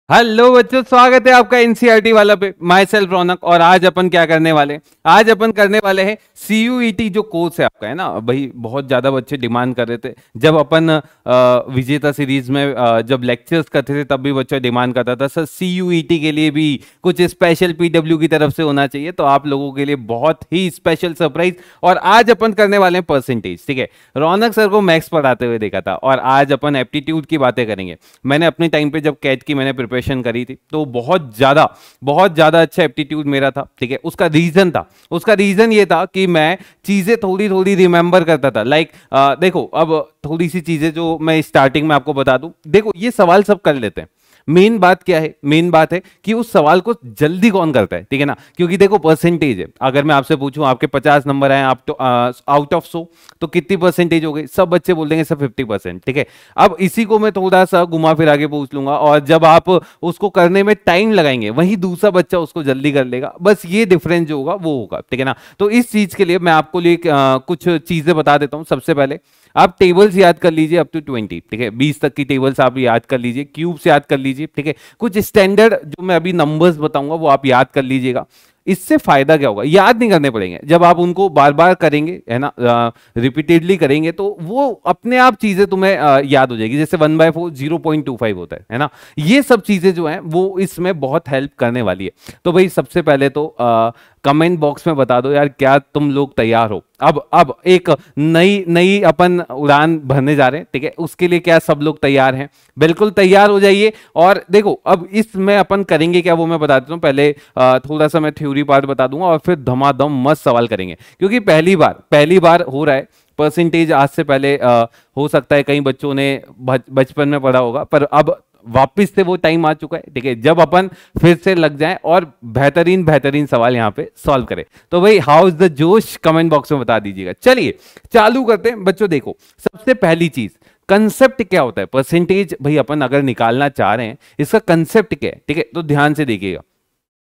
Hello बच्चों, स्वागत है आपका एनसीईआरटी वाला पे। माई सेल्फ रौनक। और आज अपन क्या करने वाले हैं? आज अपन करने वाले हैं सीयूईटी जो कोर्स है आपका, है ना भाई। बहुत ज्यादा बच्चे डिमांड कर रहे थे जब अपन विजेता सीरीज में जब लेक्चर्स करते थे, तब भी बच्चा डिमांड करता था सर सीयूईटी के लिए भी कुछ स्पेशल पीडब्ल्यू की तरफ से होना चाहिए। तो आप लोगों के लिए बहुत ही स्पेशल सरप्राइज। और आज अपन करने वाले हैं परसेंटेज। ठीक है, रौनक सर को मैथ्स पढ़ाते हुए देखा था और आज अपन एप्टीट्यूड की बातें करेंगे। मैंने अपने टाइम पे जब कैट की मैंने प्रिपरेशन करी थी तो बहुत ज्यादा अच्छा एप्टीट्यूड मेरा था। ठीक है, उसका रीजन ये था कि मैं चीजें थोड़ी थोड़ी रिमेंबर करता था। लाइक देखो, अब थोड़ी सी चीजें जो मैं स्टार्टिंग में आपको बता दूं। देखो, ये सवाल सब कर लेते हैं। मेन बात क्या है? मेन बात है कि उस सवाल को जल्दी कौन करता है। ठीक है ना, क्योंकि देखो परसेंटेज है। अगर मैं आपसे पूछूं आपके 50 नंबर आए आप तो आउट ऑफ 100 तो कितनी परसेंटेज हो गई? सब बच्चे बोल देंगे सर 50%। ठीक है, अब इसी को मैं थोड़ा सा घुमा फिरा के पूछ लूंगा और जब आप उसको करने में टाइम लगाएंगे वहीं दूसरा बच्चा उसको जल्दी कर लेगा। बस ये डिफरेंस जो होगा वो होगा। ठीक है ना, तो इस चीज के लिए मैं आपको लिए कुछ चीजें बता देता हूं। सबसे पहले आप टेबल्स याद कर लीजिए अप टू 20। ठीक है, 20 तक की टेबल्स आप याद कर लीजिए, क्यूब्स याद कर लीजिए। ठीक है, कुछ स्टैंडर्ड जो मैं अभी नंबर्स बताऊंगा वो आप याद कर लीजिएगा। इससे फायदा क्या होगा? याद नहीं करने पड़ेंगे। जब आप उनको बार बार करेंगे, है ना, रिपीटेडली करेंगे तो वो अपने आप चीजें तुम्हें याद हो जाएगी। जैसे 1/4 0.25 होता है ना। ये सब चीजें जो हैं वो इसमें बहुत हेल्प करने वाली है। तो भाई सबसे पहले तो कमेंट बॉक्स में बता दो यार, क्या तुम लोग तैयार हो? अब एक नई नई अपन उड़ान भरने जा रहे हैं। ठीक है, उसके लिए क्या सब लोग तैयार हैं? बिल्कुल तैयार हो जाइए। और देखो, अब इसमें अपन करेंगे क्या वो मैं बता देता हूँ। पहले थोड़ा सा मैं थ्योरी पार्ट बता दूंगा और फिर धमाधम मस्त सवाल करेंगे, क्योंकि पहली बार हो रहा है परसेंटेज। आज से पहले हो सकता है कई बच्चों ने बचपन में पढ़ा होगा, पर अब वापिस से वो टाइम आ चुका है। ठीक है, जब अपन फिर से लग जाएं और बेहतरीन बेहतरीन सवाल यहां पे सॉल्व करें। तो भाई हाउ इज द जोश, कमेंट बॉक्स में बता दीजिएगा। चलिए चालू करते हैं बच्चों। देखो, सबसे पहली चीज, कंसेप्ट क्या होता है? परसेंटेज भाई अपन अगर निकालना चाह रहे हैं, इसका कंसेप्ट क्या है? ठीक है, तो ध्यान से देखिएगा।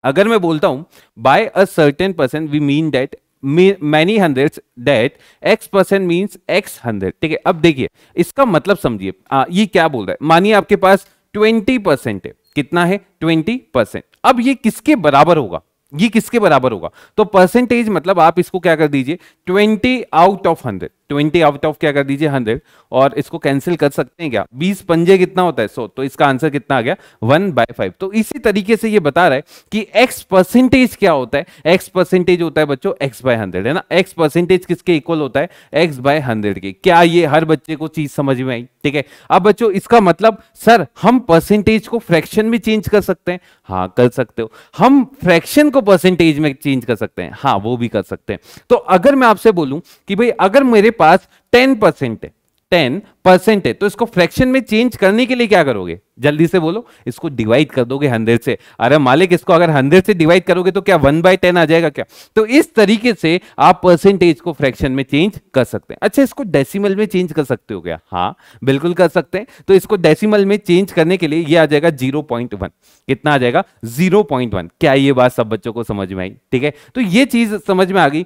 अगर मैं बोलता हूं by a certain percent we mean that many hundreds that x% means x100। ठीक है, अब देखिए इसका मतलब समझिए। ये क्या बोल रहा है? मानिए आपके पास 20% है। कितना है? 20%। अब ये किसके बराबर होगा? ये किसके बराबर होगा? तो परसेंटेज मतलब आप इसको क्या कर दीजिए, 20 आउट ऑफ 100। 20 आउट ऑफ क्या कर दीजिए, 100। और इसको कैंसिल कर सकते हैं क्या? 20 पंजे कितना होता है? 100। तो इसका आंसर कितना आ गया? 1/5। तो इसी तरीके से ये बता रहा है कि x परसेंटेज क्या होता है। x परसेंटेज होता है बच्चों x/100, है ना। x परसेंटेज किसके इक्वल होता है? x/100 के। क्या ये हर बच्चे को चीज समझ में आई? ठीक है, अब बच्चों इसका मतलब सर हम परसेंटेज को फ्रैक्शन में चेंज कर सकते हैं। हाँ कर सकते हो। हम फ्रैक्शन को परसेंटेज में चेंज कर सकते हैं। हाँ वो भी कर सकते हैं। तो अगर मैं आपसे बोलूं कि भाई अगर मेरे पास 10% है, 10% है, तो इसको फ्रैक्शन में चेंज करने के लिए क्या करोगे? जल्दी से बोलो। इसको डिवाइड कर दोगे 100 से। अरे मालिक, इसको अगर 100 से डिवाइड करोगे तो क्या 1/10 आ जाएगा क्या? तो इस तरीके से आप परसेंटेज को फ्रैक्शन में चेंज कर सकते हैं। अच्छा, इसको डेसिमल में चेंज कर सकते हो क्या? हाँ बिल्कुल कर सकते हैं। तो इसको डेसिमल में चेंज करने के लिए ये आ जाएगा 0.1। कितना आ जाएगा? 0.1। क्या ये बात सब बच्चों को समझ में आई? ठीक है, तो ये चीज समझ में आ गई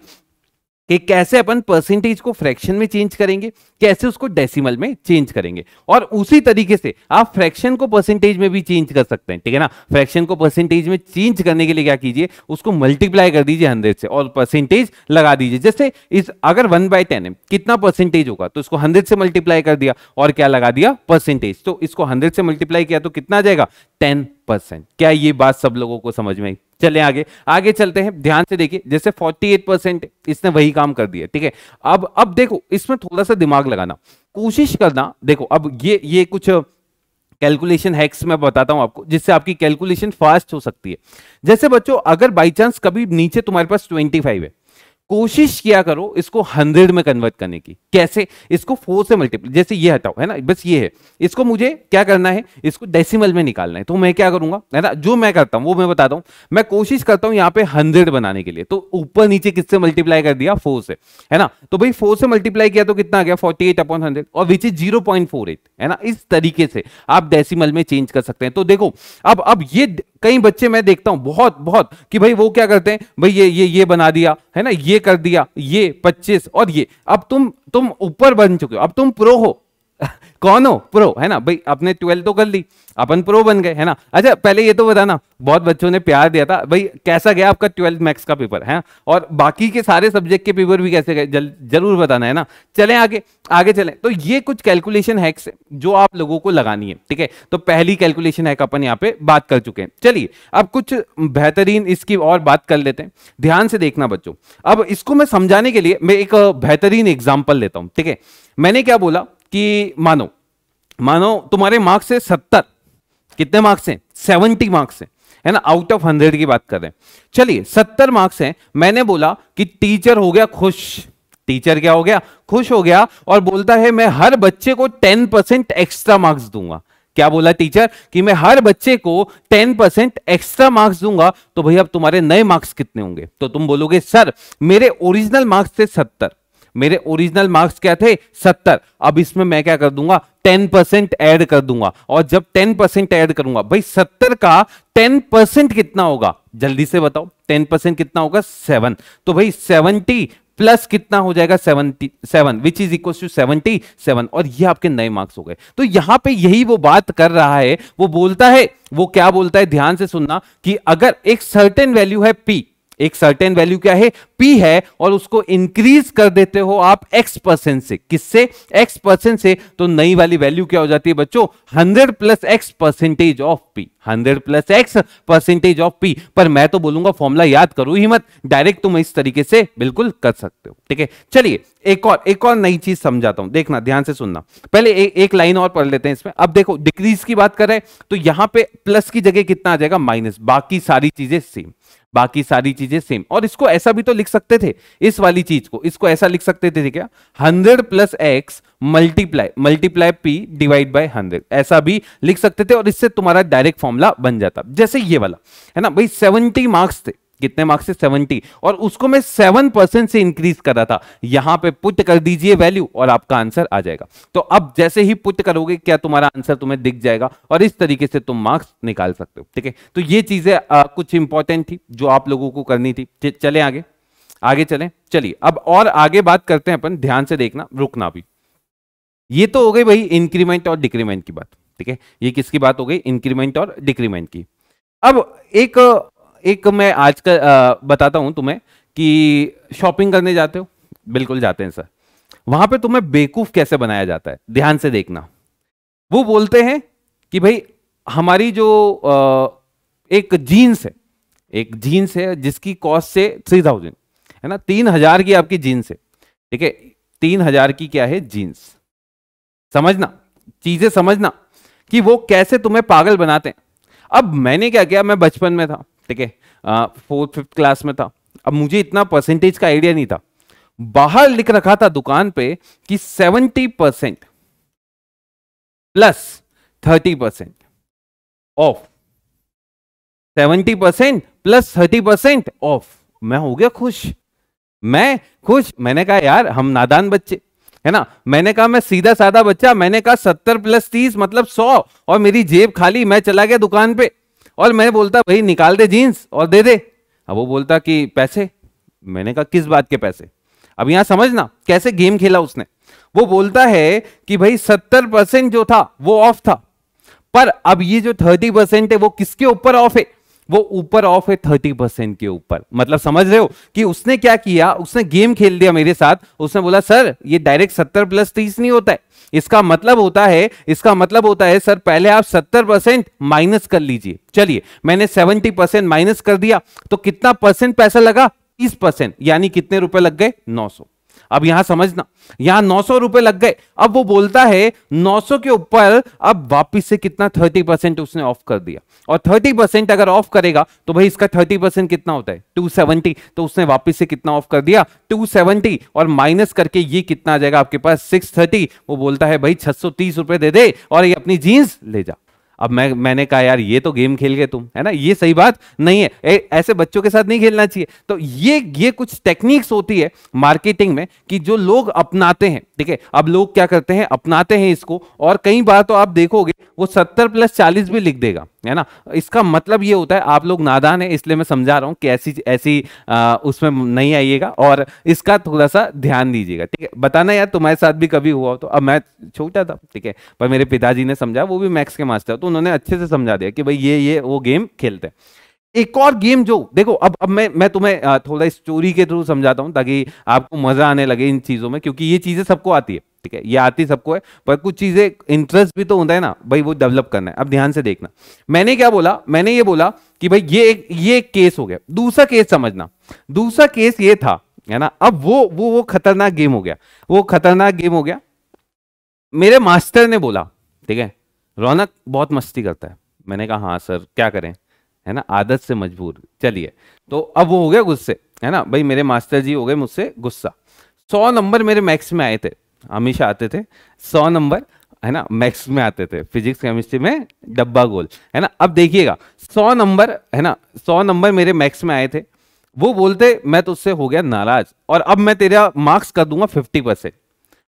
कि कैसे अपन परसेंटेज को फ्रैक्शन में चेंज करेंगे, कैसे उसको डेसिमल में चेंज करेंगे। और उसी तरीके से आप फ्रैक्शन को परसेंटेज में भी चेंज कर सकते हैं। ठीक है ना, फ्रैक्शन को परसेंटेज में चेंज करने के लिए क्या कीजिए, उसको मल्टीप्लाई कर दीजिए 100 से और परसेंटेज लगा दीजिए। जैसे इस अगर 1/10 है, कितना परसेंटेज होगा? तो इसको 100 से मल्टीप्लाई कर दिया और क्या लगा दिया? परसेंटेज। तो इसको 100 से मल्टीप्लाई किया तो कितना आ जाएगा? 10%। क्या ये बात सब लोगों को समझ में आई? चले आगे चलते हैं। ध्यान से देखिए, जैसे 48% इसने वही काम कर दिया। ठीक है, अब देखो इसमें थोड़ा सा दिमाग लगाना, कोशिश करना। देखो अब ये कुछ कैलकुलेशन हैक्स मैं बताता हूं आपको, जिससे आपकी कैलकुलेशन फास्ट हो सकती है। जैसे बच्चों अगर बाई चांस कभी नीचे तुम्हारे पास 25 है, कोशिश किया करो इसको 100 में कन्वर्ट करने की। कैसे? इसको 4 से मल्टीप्लाई, जैसे ये हटाओ, है ना, बस ये है। इसको मुझे क्या करना है? इसको डेसिमल में निकालना है। तो मैं क्या करूंगा, है ना, जो मैं करता हूं वो मैं बताता हूं। मैं कोशिश करता हूं यहां पे 100 बनाने के लिए, तो ऊपर नीचे किससे मल्टीप्लाई कर दिया? 4 से, है ना। तो भाई 4 से मल्टीप्लाई किया तो कितना आ गया? 48/100 और विच इज 0.48, है ना। इस तरीके से आप डेसिमल में चेंज कर सकते हैं। तो देखो अब ये कई बच्चे मैं देखता हूं बहुत कि भाई वो क्या करते हैं, भाई ये बना दिया, है ना, ये कर दिया, ये 25 और ये। अब तुम ऊपर बन चुके हो, अब तुम प्रो हो। कौन हो? प्रो, है ना भाई, आपने 12 तो कर ली, अपन प्रो बन गए, है ना। अच्छा पहले ये तो बताना, बहुत बच्चों ने प्यार दिया था भाई, कैसा गया आपका 12 मैथ्स का पेपर है, और बाकी के सारे सब्जेक्ट के पेपर भी कैसे गए, जरूर बताना, है ना। चलें आगे, आगे चलें। तो ये कुछ कैलकुलेशन हैक्स जो आप लोगों को लगानी है, ठीक है। तो पहली कैलकुलेशन हैक अपन यहाँ पे बात कर चुके हैं। चलिए अब कुछ बेहतरीन इसकी और बात कर लेते हैं, ध्यान से देखना बच्चों। अब इसको मैं समझाने के लिए मैं एक बेहतरीन एग्जाम्पल लेता हूं, ठीक है। मैंने क्या बोला कि मानो मानो तुम्हारे मार्क्स है 70, कितने मार्क्स हैं? 70 मार्क्स हैं, है ना, आउट ऑफ 100 की बात कर रहे हैं। चलिए 70 मार्क्स हैं, मैंने बोला कि टीचर हो गया खुश। टीचर क्या हो गया? खुश हो गया, और बोलता है मैं हर बच्चे को 10% एक्स्ट्रा मार्क्स दूंगा। क्या बोला टीचर? कि मैं हर बच्चे को 10% एक्स्ट्रा मार्क्स दूंगा। तो भैया अब तुम्हारे नए मार्क्स कितने होंगे? तो तुम बोलोगे सर मेरे ओरिजिनल मार्क्स थे 70, मेरे ओरिजिनल मार्क्स क्या थे? 70। अब इसमें मैं क्या कर दूंगा? 10% ऐड कर दूंगा, और जब 10% ऐड करूंगा, भाई 70 का 10% कितना होगा? जल्दी से बताओ, 10% कितना होगा? 7। तो भाई 70 प्लस कितना हो जाएगा? 77, विच इज इक्वल टू 77, और ये आपके नए मार्क्स हो गए। तो यहां पे यही वो बात कर रहा है, वो बोलता है, वो क्या बोलता है, ध्यान से सुनना, कि अगर एक सर्टेन वैल्यू है P, एक सर्टेन वैल्यू क्या है? P है, और उसको इंक्रीज कर देते हो आप X% से। किससे? X% से। तो नई वाली वैल्यू क्या हो जाती है बच्चों? 100 plus X percentage of P, 100 plus X percentage of P। पर मैं तो बोलूंगा फॉर्मूला याद करो ही मत, डायरेक्ट तुम इस तरीके से बिल्कुल कर सकते हो, ठीक है। चलिए एक और नई चीज समझाता हूं, देखना ध्यान से सुनना। पहले एक लाइन और पढ़ लेते हैं इसमें। अब देखो डिक्रीज की बात कर रहे हैं, तो यहां पे प्लस की जगह कितना आ जाएगा? माइनस, बाकी सारी चीजें सेम, बाकी सारी चीजें सेम। और इसको ऐसा भी तो लिख सकते थे, इस वाली चीज को, इसको ऐसा लिख सकते थे क्या? 100 plus x multiply P divide by 100, ऐसा भी लिख सकते थे, और इससे तुम्हारा डायरेक्ट फॉर्मूला बन जाता। जैसे ये वाला है ना भाई, 70 मार्क्स थे, कितने मार्क्स से? 70, और उसको मैं 7% से इंक्रीज कर रहा था। यहां पे पुट कर दीजिए वैल्यू, और आपका आंसर आ जाएगा। तो अब जैसे ही पुट करोगे, क्या तुम्हारा आंसर तुम्हें दिख जाएगा, और इस तरीके से तुम मार्क्स निकाल सकते हो, ठीक है। तो ये चीजें कुछ इंपॉर्टेंट थी जो आप लोगों को करनी थी। चले आगे, आगे चलें। चलिए अब और आगे बात करते हैं अपन, ध्यान से देखना, रुकना भी। ये तो हो गई भाई इंक्रीमेंट और डिक्रीमेंट की बात, ठीक है। ये किसकी बात हो गई? इंक्रीमेंट और डिक्रीमेंट की। अब एक मैं आज का बताता हूं तुम्हें, कि शॉपिंग करने जाते हो, बिल्कुल जाते हैं सर, वहां पे तुम्हें बेवकूफ कैसे बनाया जाता है, ध्यान से देखना। वो बोलते हैं कि भाई हमारी जो एक जीन्स है, एक जीन्स है जिसकी कॉस्ट से 3000 है ना, 3000 की आपकी जीन्स है, ठीक है। 3000 की क्या है? जीन्स। समझना, चीजें समझना कि वो कैसे तुम्हें पागल बनाते हैं। अब मैंने क्या किया, मैं बचपन में था, ठीक है, 4th-5th क्लास में था। अब मुझे इतना परसेंटेज का आइडिया नहीं था। बाहर लिख रखा था दुकान पे कि 70% प्लस 30% ऑफ, 70% प्लस 30% ऑफ। मैं हो गया खुश, मैं खुश। मैंने कहा यार हम नादान बच्चे, है ना, मैंने कहा मैं सीधा साधा बच्चा, मैंने कहा 70 प्लस 30 मतलब 100, और मेरी जेब खाली। मैं चला गया दुकान पे, और मैं बोलता भाई निकाल दे जीन्स और दे दे। अब वो बोलता कि पैसे। मैंने कहा किस बात के पैसे? अब यहां समझना कैसे गेम खेला उसने। वो बोलता है कि भाई 70% जो था वो ऑफ था, पर अब ये जो 30% है वो किसके ऊपर ऑफ है? वो ऊपर ऑफ है 30% के ऊपर। मतलब समझ रहे हो कि उसने क्या किया? उसने गेम खेल दिया मेरे साथ। उसने बोला सर ये डायरेक्ट 70 प्लस 30 नहीं होता है, इसका मतलब होता है सर पहले आप 70% माइनस कर लीजिए। चलिए मैंने 70% माइनस कर दिया, तो कितना परसेंट पैसा लगा? 30%, यानी कितने रुपए लग गए? 900। अब यहां समझना, यहां 900 रुपए लग गए। अब वो बोलता है 900 के ऊपर अब वापिस से कितना? 30% उसने ऑफ कर दिया, और 30% अगर ऑफ करेगा तो भाई इसका 30% कितना होता है? 270। तो उसने वापिस से कितना ऑफ कर दिया? 270, और माइनस करके ये कितना आ जाएगा आपके पास? 630। वो बोलता है भाई 630 रुपए दे दे और ये अपनी जीन्स ले जा। अब मैंने कहा यार ये तो गेम खेल गए तुम, है ना, ये सही बात नहीं है, ऐसे बच्चों के साथ नहीं खेलना चाहिए। तो ये कुछ टेक्निक्स होती है मार्केटिंग में कि जो लोग अपनाते हैं, ठीक है। अब लोग क्या करते हैं? अपनाते हैं इसको, और कई बार तो आप देखोगे वो 70 प्लस 40 भी लिख देगा, है ना। इसका मतलब ये होता है, आप लोग नादान है इसलिए मैं समझा रहा हूँ कि ऐसी ऐसी उसमें नहीं आइएगा और इसका थोड़ा सा ध्यान दीजिएगा, ठीक है। बताना यार तुम्हारे साथ भी कभी हुआ हो तो। अब मैं छोटा था, ठीक है, पर मेरे पिताजी ने समझा, वो भी मैथ्स के मास्टर, तो उन्होंने अच्छे से समझा दिया कि भाई ये वो गेम खेलते हैं। एक और गेम जो देखो, अब मैं तुम्हें थोड़ा स्टोरी के थ्रू समझाता हूं ताकि आपको मजा आने लगे इन चीजों में, क्योंकि ये चीजें सबको आती है, ठीक है, ये आती सबको है, पर कुछ चीजें इंटरेस्ट भी तो होता है ना भाई, वो डेवलप करना है। अब ध्यान से देखना, मैंने क्या बोला, मैंने ये बोला कि भाई ये एक केस हो गया। दूसरा केस समझना, दूसरा केस ये था, है ना। अब वो खतरनाक गेम हो गया, वो खतरनाक गेम हो गया। मेरे मास्टर ने बोला, ठीक है, रौनक बहुत मस्ती करता है। मैंने कहा हाँ सर क्या करें, है ना, आदत से मजबूर, चलिए। तो अब वो हो गया गुस्से, है ना भाई, मेरे मास्टर जी हो गए मुझसे गुस्सा। 100 नंबर मेरे मैथ्स में आए थे, हमेशा आते थे 100 नंबर, है ना, मैथ्स में आते थे, फिजिक्स केमिस्ट्री में डब्बा गोल, है ना। अब देखिएगा 100 नंबर, है ना, 100 नंबर मेरे मैथ्स में आए थे। वो बोलते मैं तुझसे हो गया नाराज और अब मैं तेरा मार्क्स कर दूंगा 50%।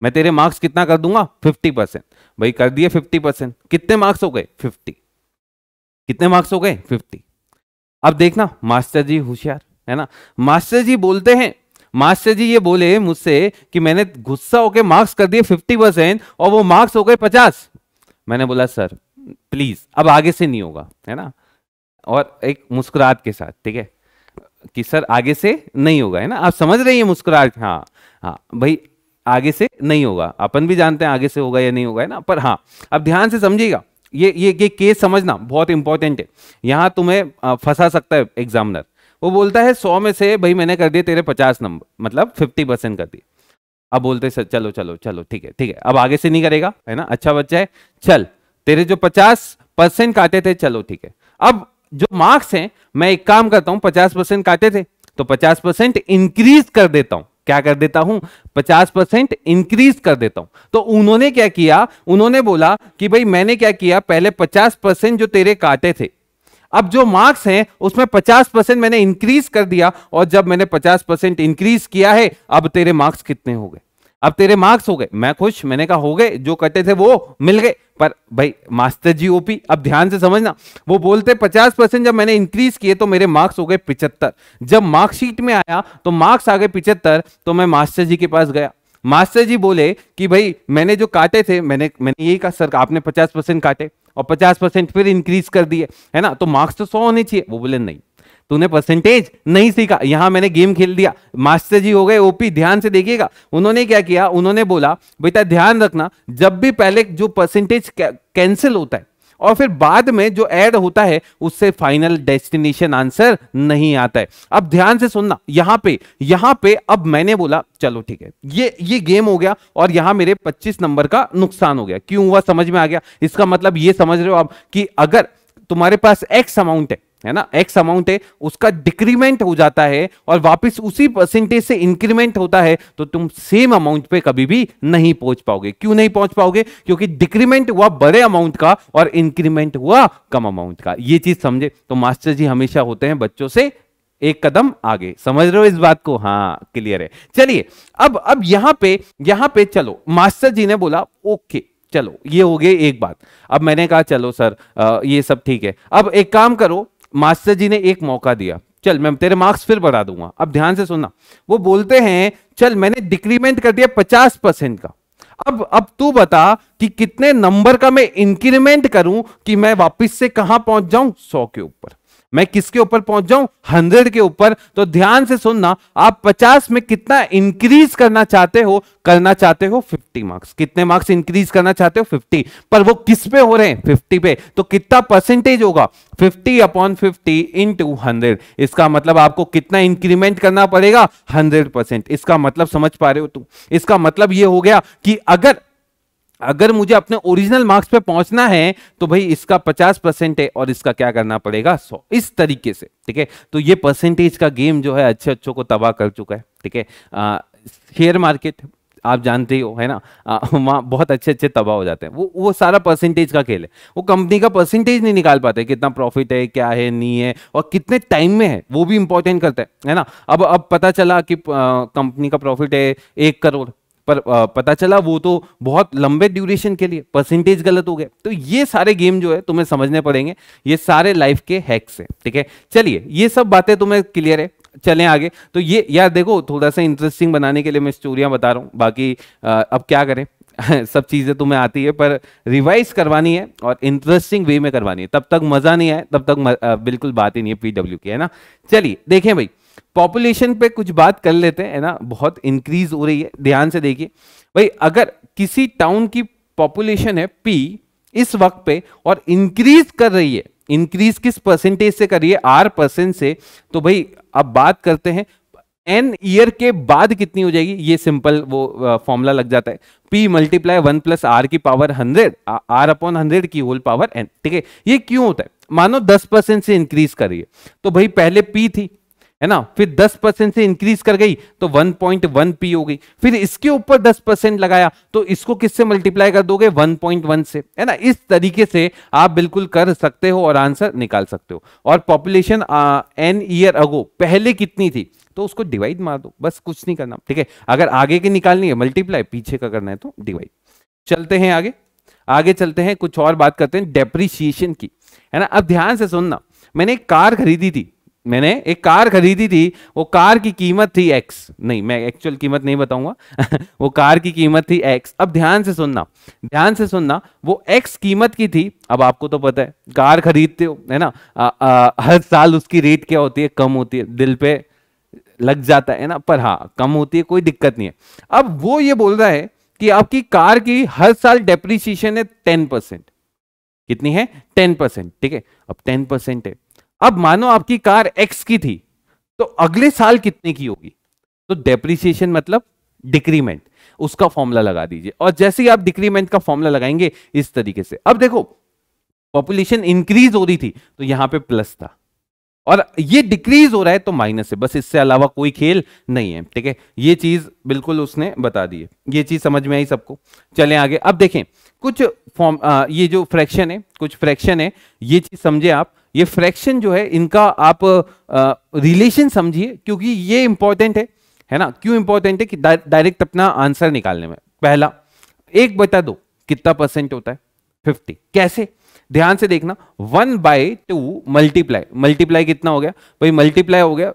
मैं तेरे मार्क्स कितना कर दूंगा 50%। भाई कर दिए 50%, कितने मार्क्स हो गए 50, कितने मार्क्स हो गए 50। अब देखना मास्टर जी होशियार, है ना। मास्टर जी बोलते हैं, मास्टर जी ये बोले मुझसे कि मैंने गुस्सा होकर मार्क्स कर दिए 50% और वो मार्क्स हो गए 50। मैंने बोला सर प्लीज अब आगे से नहीं होगा, है ना, और एक मुस्कुराहट के साथ, ठीक है, कि सर आगे से नहीं होगा, है ना। आप समझ रहे हैं मुस्कुराहट, हाँ हाँ भाई आगे से नहीं होगा, अपन भी जानते हैं आगे से होगा या नहीं होगा, है ना, पर हाँ अब ध्यान से समझिएगा, ये केस समझना बहुत इंपॉर्टेंट है, यहां तुम्हें फंसा सकता है एग्जामिनर। वो बोलता है 100 में से भाई मैंने कर दिए तेरे 50 नंबर, मतलब 50% कर दिए। अब बोलते सर चलो चलो चलो ठीक है ठीक है, अब आगे से नहीं करेगा, है ना, अच्छा बच्चा है, चल तेरे जो 50% काटे थे, चलो ठीक है। अब जो मार्क्स हैं मैं एक काम करता हूं, 50% काटे थे तो 50% इंक्रीज कर देता हूं, क्या कर देता हूं 50% इंक्रीज कर देता हूं। तो उन्होंने क्या किया, उन्होंने बोला कि भाई मैंने क्या किया, पहले 50% जो तेरे काटे थे, अब जो मार्क्स हैं उसमें 50% मैंने इंक्रीज कर दिया, और जब मैंने 50% इंक्रीज किया है अब तेरे मार्क्स कितने हो गए, अब तेरे मार्क्स हो गए। मैं खुश, मैंने कहा हो गए, जो कटे थे वो मिल गए। पर भाई मास्टर जी ओपी, अब ध्यान से समझना, वो बोलते 50% जब मैंने इंक्रीज किए तो मेरे मार्क्स हो गए 75। जब मार्कशीट में आया तो मार्क्स आ गए 75, तो मैं मास्टर जी के पास गया। मास्टर जी बोले कि भाई मैंने जो काटे थे, मैंने यही कहा सर आपने 50% काटे और 50% फिर इंक्रीज कर दिए, है ना, तो मार्क्स तो 100 होने चाहिए। वो बोले नहीं, तूने परसेंटेज नहीं सीखा, यहां मैंने गेम खेल दिया। मास्टर जी हो गए ओपी, ध्यान से देखिएगा, उन्होंने क्या किया, उन्होंने बोला बेटा ध्यान रखना, जब भी पहले जो परसेंटेज कैंसिल होता है और फिर बाद में जो ऐड होता है उससे फाइनल डेस्टिनेशन आंसर नहीं आता है। अब ध्यान से सुनना, यहां पे अब मैंने बोला चलो ठीक है, ये गेम हो गया और यहां मेरे 25 नंबर का नुकसान हो गया। क्यों हुआ समझ में आ गया। इसका मतलब ये समझ रहे हो आप कि अगर तुम्हारे पास एक्स अमाउंट है ना, एक्स अमाउंट है, उसका डिक्रीमेंट हो जाता है और वापस उसी परसेंटेज से इंक्रीमेंट होता है, तो तुम सेम अमाउंट पे कभी भी नहीं पहुंच पाओगे। क्यों नहीं पहुंच पाओगे, क्योंकि डिक्रीमेंट हुआ बड़े अमाउंट का और इंक्रीमेंट हुआ कम अमाउंट का। ये चीज समझे तो मास्टर जी हमेशा होते हैं बच्चों से एक कदम आगे। समझ रहे हो इस बात को, हाँ क्लियर है। चलिए अब यहां पे चलो, मास्टर जी ने बोला ओके चलो ये हो गई एक बात। अब मैंने कहा चलो सर ये सब ठीक है, अब एक काम करो, मास्टर जी ने एक मौका दिया, चल मैं तेरे मार्क्स फिर बढ़ा दूंगा। अब ध्यान से सुनना, वो बोलते हैं चल मैंने डिक्रीमेंट कर दिया 50% का, अब तू बता कि कितने नंबर का मैं इंक्रीमेंट करूं कि मैं वापस से कहां पहुंच जाऊं 100 के ऊपर, मैं किसके ऊपर पहुंच जाऊं 100 के ऊपर। तो ध्यान से सुनना, आप 50 में कितना इंक्रीज करना चाहते हो, 50 मार्क्स, कितने मार्क्स इंक्रीज करना चाहते हो 50, पर वो किस पे हो रहे हैं 50 पे, तो कितना परसेंटेज होगा 50/50 इंटू 100। इसका मतलब आपको कितना इंक्रीमेंट करना पड़ेगा 100%। इसका मतलब समझ पा रहे हो तुम, इसका मतलब ये हो गया कि अगर मुझे अपने ओरिजिनल मार्क्स पे पहुंचना है तो भाई इसका 50% है और इसका क्या करना पड़ेगा 100, इस तरीके से, ठीक है। तो ये परसेंटेज का गेम जो है अच्छे अच्छों को तबाह कर चुका है, ठीक है। शेयर मार्केट आप जानते हो, है ना, वहाँ बहुत अच्छे तबाह हो जाते हैं। वो सारा परसेंटेज का खेल है, वो कंपनी का परसेंटेज नहीं निकाल पाते, कितना प्रॉफिट है क्या है नहीं है और कितने टाइम में है, वो भी इंपॉर्टेंट करता है ना। अब पता चला कि कंपनी का प्रॉफिट है 1 करोड़, पर पता चला वो तो बहुत लंबे ड्यूरेशन के लिए, परसेंटेज गलत हो गए। तो ये सारे गेम जो है तुम्हें समझने पड़ेंगे, ये सारे लाइफ के हैक्स है, ठीक है। चलिए ये सब बातें तुम्हें क्लियर है, चलें आगे। तो ये यार देखो, थोड़ा सा इंटरेस्टिंग बनाने के लिए मैं स्टोरियां बता रहा हूँ, बाकी अब क्या करें सब चीजें तुम्हें आती है, पर रिवाइज करवानी है और इंटरेस्टिंग वे में करवानी है, तब तक मजा नहीं आए तब तक बिल्कुल बात ही नहीं है पीडब्ल्यू की, है ना। चलिए देखें भाई, पॉपुलेशन पे कुछ बात कर लेते हैं, है ना। बहुत इंक्रीज हो रही है, ध्यान से देखिए भाई, अगर किसी टाउन की पॉपुलेशन है पी इस वक्त पे और इंक्रीज कर रही है, इंक्रीज किस परसेंटेज से कर रही है, R% से, तो भाई अब बात करते हैं n ईयर के बाद कितनी हो जाएगी। ये सिंपल वो फॉर्मूला लग जाता है, p मल्टीप्लाई 1 प्लस r की पावर 100 r अपॉन 100 की होल पावर n, ठीक है। ये क्यों होता है, मानो 10% से इंक्रीज कर रही है, तो भाई पहले p थी, है ना, फिर 10% से इंक्रीज कर गई तो 1.1 p हो गई, फिर इसके ऊपर 10% लगाया तो इसको किससे मल्टीप्लाई कर दोगे, 1.1 से, है ना। इस तरीके से आप बिल्कुल कर सकते हो और आंसर निकाल सकते हो। और पॉपुलेशन n ईयर अगो पहले कितनी थी, तो उसको डिवाइड मार दो, बस कुछ नहीं करना, ठीक है। अगर आगे की निकालनी है मल्टीप्लाई, पीछे का करना है तो डिवाइड। चलते हैं आगे, आगे चलते हैं, कुछ और बात करते हैं डेप्रिसिएशन की, है ना। अब ध्यान से सुनना, मैंने एक कार खरीदी थी, मैंने एक कार खरीदी थी, वो कार की कीमत थी x, नहीं मैं एक्चुअल कीमत नहीं बताऊंगा वो कार की कीमत थी x। अब ध्यान से सुनना, ध्यान से सुनना, वो x कीमत की थी। अब आपको तो पता है कार खरीदते हो, है ना, हर साल उसकी रेट क्या होती है, कम होती है, दिल पे लग जाता है ना, पर हाँ कम होती है, कोई दिक्कत नहीं है। अब वो ये बोल रहा है कि आपकी कार की हर साल डेप्रिसिएशन है 10%, कितनी है, 10%, ठीक है। अब 10% है, अब मानो आपकी कार एक्स की थी, तो अगले साल कितने की होगी, तो डेप्रिसिएशन मतलब डिक्रीमेंट, उसका फॉर्मूला लगा दीजिए। और जैसे ही आप डिक्रीमेंट का फॉर्मूला लगाएंगे इस तरीके से, अब देखो पॉपुलेशन इंक्रीज हो रही थी तो यहां पे प्लस था, और ये डिक्रीज हो रहा है तो माइनस है, बस इससे अलावा कोई खेल नहीं है, ठीक है। ये चीज बिल्कुल उसने बता दी है, ये चीज समझ में आई सबको। चलें आगे, अब देखें कुछ फॉर्म, ये जो फ्रैक्शन है, कुछ फ्रैक्शन है, ये चीज समझे आप। ये फ्रैक्शन जो है इनका आप रिलेशन समझिए, क्योंकि ये इंपॉर्टेंट है ना। क्यों इंपॉर्टेंट है कि डायरेक्ट अपना आंसर निकालने में। पहला, 1/2 कितना परसेंट होता है, 50। कैसे, ध्यान से देखना, 1/2 मल्टीप्लाई, मल्टीप्लाई कितना हो गया भाई, मल्टीप्लाई हो गया,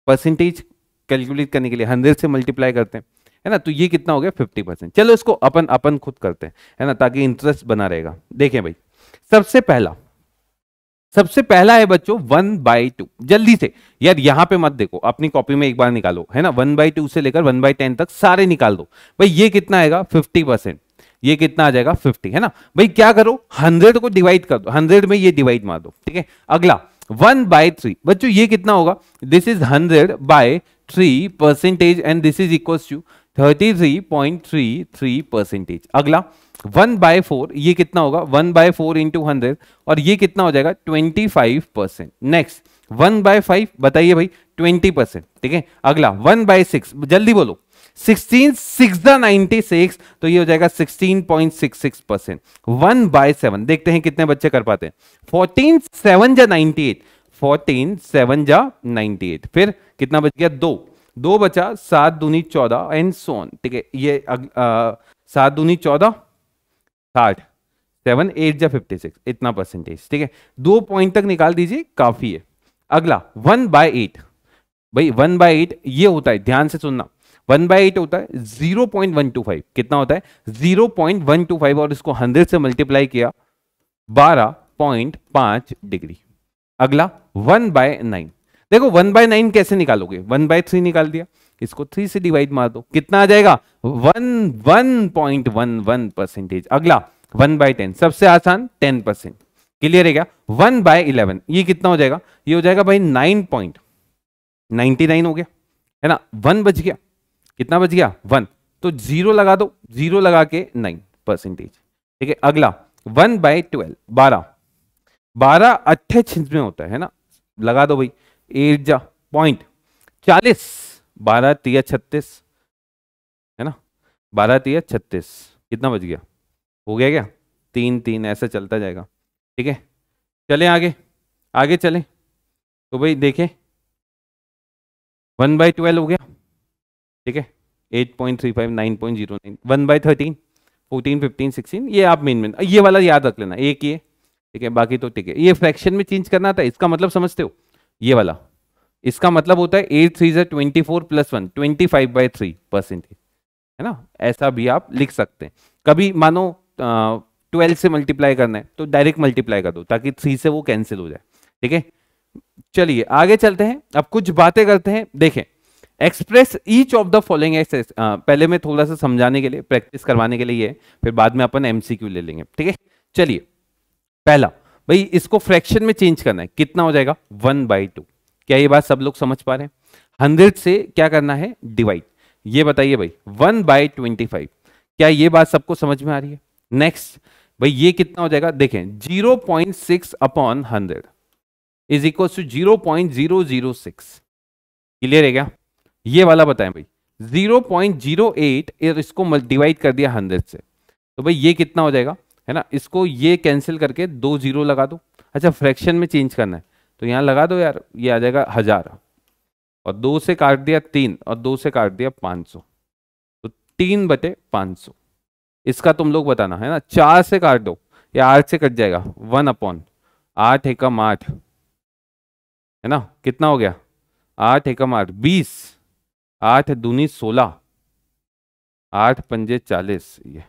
परसेंटेज कैलकुलेट करने के लिए 100 से मल्टीप्लाई करते हैं, है ना, तो ये कितना हो गया 50%। चलो इसको अपन अपन खुद करते हैं, है ना, ताकि इंटरेस्ट बना रहेगा। देखें भाई, सबसे पहला है बच्चों 1/2, जल्दी से यार यहां पे मत देखो, अपनी कॉपी में एक बार निकालो, है ना, 1/2 से लेकर 1/10 तक सारे निकाल दो भाई। ये कितना आएगा 50%, ये कितना आ जाएगा 50, है ना भाई। क्या करो, 100 को डिवाइड कर दो, 100 में ये डिवाइड मार दो, ठीक है। अगला 1/3 बच्चों, ये कितना होगा, this is 100/3 percentage and this is equal to 33.33%। अगला 1/4, ये कितना होगा, 1/4 इंटू 100, और ये कितना हो जाएगा 25%। नेक्स्ट 1/5 बताइए भाई 20%, ठीक है। अगला 1/6, जल्दी बोलो, 16 6 96, तो ये हो जाएगा 16.66%। 1/7 देखते हैं कितने बच्चे कर पाते हैं, 14 7 98, 14 7 98, फिर कितना बच गया, 2 बचा, 7 दूनी 14 एंड सो ऑन, ठीक है। ये 7 दूनी 14 60, 7 8 56, इतना परसेंटेज, ठीक है। 2 पॉइंट तक निकाल दीजिए, काफी है। अगला 1/8 भाई, 1/8 ये होता है, ध्यान से सुनना, 1/8 होता है 0.125, कितना होता है 0.125, और इसको 100 से मल्टीप्लाई किया 12.5 डिग्री। अगला 1/9, देखो 1/9 कैसे निकालोगे, 1/3 निकाल दिया, इसको 3 से डिवाइड मार दो, कितना आ जाएगा 1.11%। अगला 1/10, सबसे आसान 10%, क्लियर है क्या। 1/11 ये कितना हो जाएगा, ये हो जाएगा भाई 9.99 हो गया, है ना। 1 बच गया, कितना बच गया 1, तो 0 लगा दो, 0 लगा के 9%, ठीक है। अगला 1/12, 12 अट्ठे छिंच में होता है ना, लगा दो भाई, 8 जा पॉइंट 40, 12 3 36, है ना, 12 3 36, कितना बच गया, हो गया क्या 3 3, ऐसा चलता जाएगा, ठीक है। चलें आगे, आगे चलें, तो भाई देखें 1/12 हो गया, ठीक है। 8.35, 9.09, 1/13, 14, 15, 16, ये आप मेन ये वाला याद रख लेना, एक ये, ठीक है, बाकी तो ठीक है। ये फ्रैक्शन में चेंज करना था, इसका मतलब समझते हो, ये वाला, इसका मतलब होता है 8 3 24 + 1 25/3%, है ना, ऐसा भी आप लिख सकते हैं। कभी मानो 12 से मल्टीप्लाई करना है तो डायरेक्ट मल्टीप्लाई कर दो ताकि 3 से वो कैंसिल हो जाए, ठीक है। चलिए आगे चलते हैं, अब कुछ बातें करते हैं। देखें, express each of the following access, पहले मैं थोड़ा सा समझाने के लिए, प्रैक्टिस करवाने के लिए, फिर बाद में अपन एमसीक्यू ले लेंगे, ठीक है। चलिए पहला, भाई इसको फ्रैक्शन में चेंज करना है, कितना हो जाएगा 1/2। क्या ये बात सब लोग समझ पा रहे हैं? 100 से क्या करना है, डिवाइड। ये बताइए भाई 1/25, क्या ये बात सबको समझ में आ रही है? नेक्स्ट भाई ये कितना हो जाएगा, देखें 0.6/100 इज इक्वल टू 0.006। क्लियर है क्या? ये वाला बताएं भाई, 0.08 इसको डिवाइड कर दिया 100 से, तो भाई ये कितना हो जाएगा, है ना, इसको ये कैंसिल करके 2 0 लगा दो। अच्छा फ्रैक्शन में चेंज करना है तो यहाँ लगा दो यार, ये आ जाएगा 1000, और 2 से काट दिया 3, और 2 से काट दिया 500, तो 3/500। इसका तुम लोग बताना, है ना, 4 से काट दो या 8 से कट जाएगा, 1/8 एकम 8, है ना, कितना हो गया 8 एकम 8 20, 8 दूनी 16, 8 पंजे 40, ये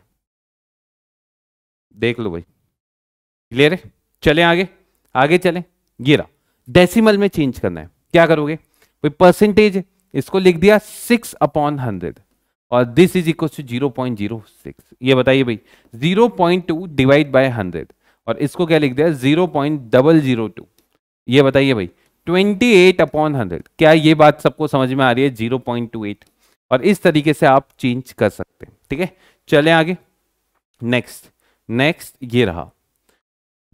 देख लो भाई, क्लियर है। चलें आगे, आगे चलें, ये रहा, डेसिमल में चेंज करना है, क्या करोगे भाई, परसेंटेज, इसको लिख दिया 6/100, और दिस इज इक्वल टू 0.06। ये बताइए भाई 0.2 डिवाइड बाय 100, और इसको क्या लिख दिया 0.002। ये बताइए भाई 28/100, क्या ये बात सबको समझ में आ रही है, 0.28, और इस तरीके से आप चेंज कर सकते हैं, ठीक है। चलें आगे, नेक्स्ट ये रहा,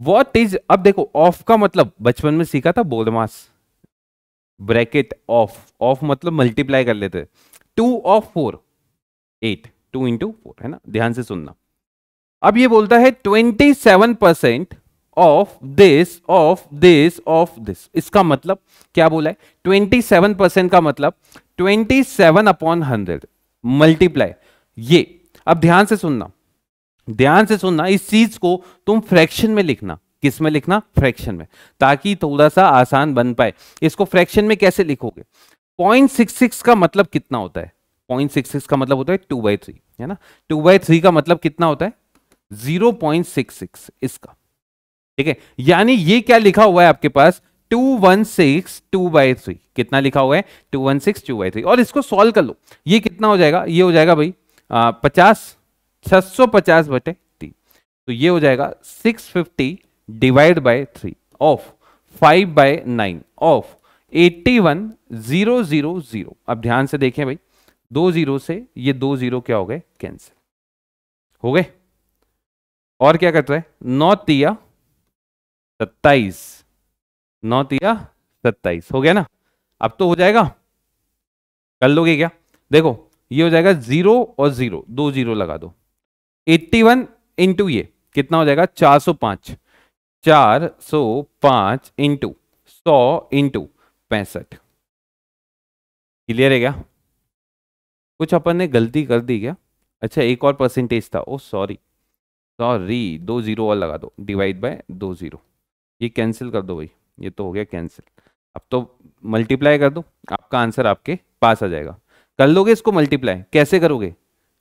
व्हाट इज, अब देखो ऑफ का मतलब बचपन में सीखा था, बोडमास, ब्रैकेट ऑफ मतलब मल्टीप्लाई कर लेते, 2 of 4 8, 2 × 4, है ना, ध्यान से सुनना। अब ये बोलता है 27% of this of this of this, इसका मतलब क्या बोला है, 27% का मतलब 27/100 मल्टीप्लाई ये। अब ध्यान से सुनना, ध्यान से सुनना, इस चीज को तुम फ्रैक्शन में लिखना, किस में लिखना, फ्रैक्शन में, ताकि थोड़ा सा आसान बन पाए। इसको फ्रैक्शन में कैसे लिखोगे, 0.66 का मतलब कितना होता है, 0.66 का मतलब होता है 2/3, है ना, 2/3 का मतलब कितना होता है 0.66 इसका, ठीक है। यानी ये क्या लिखा हुआ है आपके पास, 216 2/3, कितना लिखा हुआ है 216 2/3, और इसको सॉल्व कर लो, ये कितना हो जाएगा, ये हो जाएगा भाई 650/3, तो ये हो जाएगा 650 डिवाइड बाय 3 ऑफ 5/9 ऑफ 81,000। अब ध्यान से देखें भाई, 2 0 से ये 2 0 क्या हो गए, कैंसिल हो गए। और क्या करता है, 9 तिया 27, 9 तिया 27 हो गया ना। अब तो हो जाएगा, कर लोगे क्या, देखो ये हो जाएगा 0 और 0, 2 0 लगा दो, 81 इंटू ये कितना हो जाएगा 405, 405 इंटू 100 इंटू 65। क्लियर है क्या? कुछ अपन ने गलती कर दी क्या? अच्छा एक और परसेंटेज था, ओ सॉरी 2 0 और लगा दो, डिवाइड बाय 2 0, ये कैंसिल कर दो भाई, ये तो हो गया कैंसिल। अब तो मल्टीप्लाई कर दो, आपका आंसर आपके पास आ जाएगा। कर लोगे इसको मल्टीप्लाई, कैसे करोगे,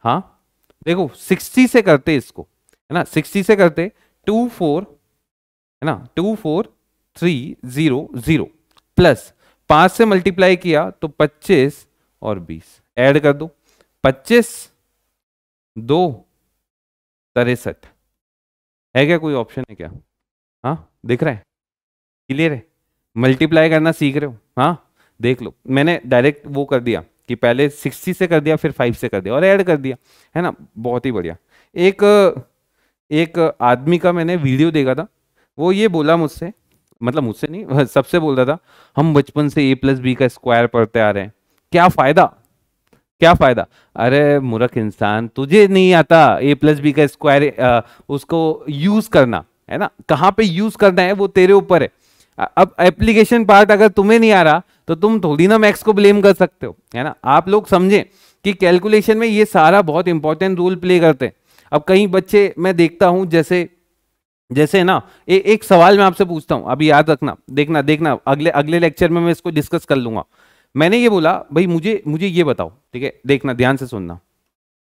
हाँ देखो 60 से करते इसको, है ना, 60 से करते 2 4, है ना, 2 4 3 0 0 प्लस 5 से मल्टीप्लाई किया तो 25 और 20 ऐड कर दो, 25 2 63 है क्या, कोई ऑप्शन है क्या, हाँ दिख रहा है, क्लियर है, मल्टीप्लाई करना सीख रहे हो, हाँ देख लो, मैंने डायरेक्ट वो कर दिया कि पहले 60 से कर दिया, फिर 5 से कर दिया और ऐड कर दिया, है ना, बहुत ही बढ़िया। एक आदमी का मैंने वीडियो देखा था, वो ये बोला मुझसे, मतलब मुझसे नहीं सबसे बोल रहा था, हम बचपन से a+b² पढ़ते आ रहे हैं, क्या फायदा, क्या फायदा। अरे मूर्ख इंसान, तुझे नहीं आता a+b² उसको यूज करना, है ना, कहाँ पे यूज करना है वो तेरे ऊपर है। अब एप्लीकेशन पार्ट अगर तुम्हें नहीं आ रहा तो तुम थोड़ी ना मैक्स को ब्लेम कर सकते हो, है ना। आप लोग समझें कि कैलकुलेशन में ये सारा बहुत इंपॉर्टेंट रोल प्ले करते हैं। अब कई बच्चे मैं देखता हूं, जैसे जैसे ना एक सवाल मैं आपसे पूछता हूं, अभी याद रखना, देखना देखना अगले अगले लेक्चर में मैं इसको डिस्कस कर लूंगा। मैंने ये बोला भाई मुझे मुझे ये बताओ, ठीक है, देखना ध्यान से सुनना,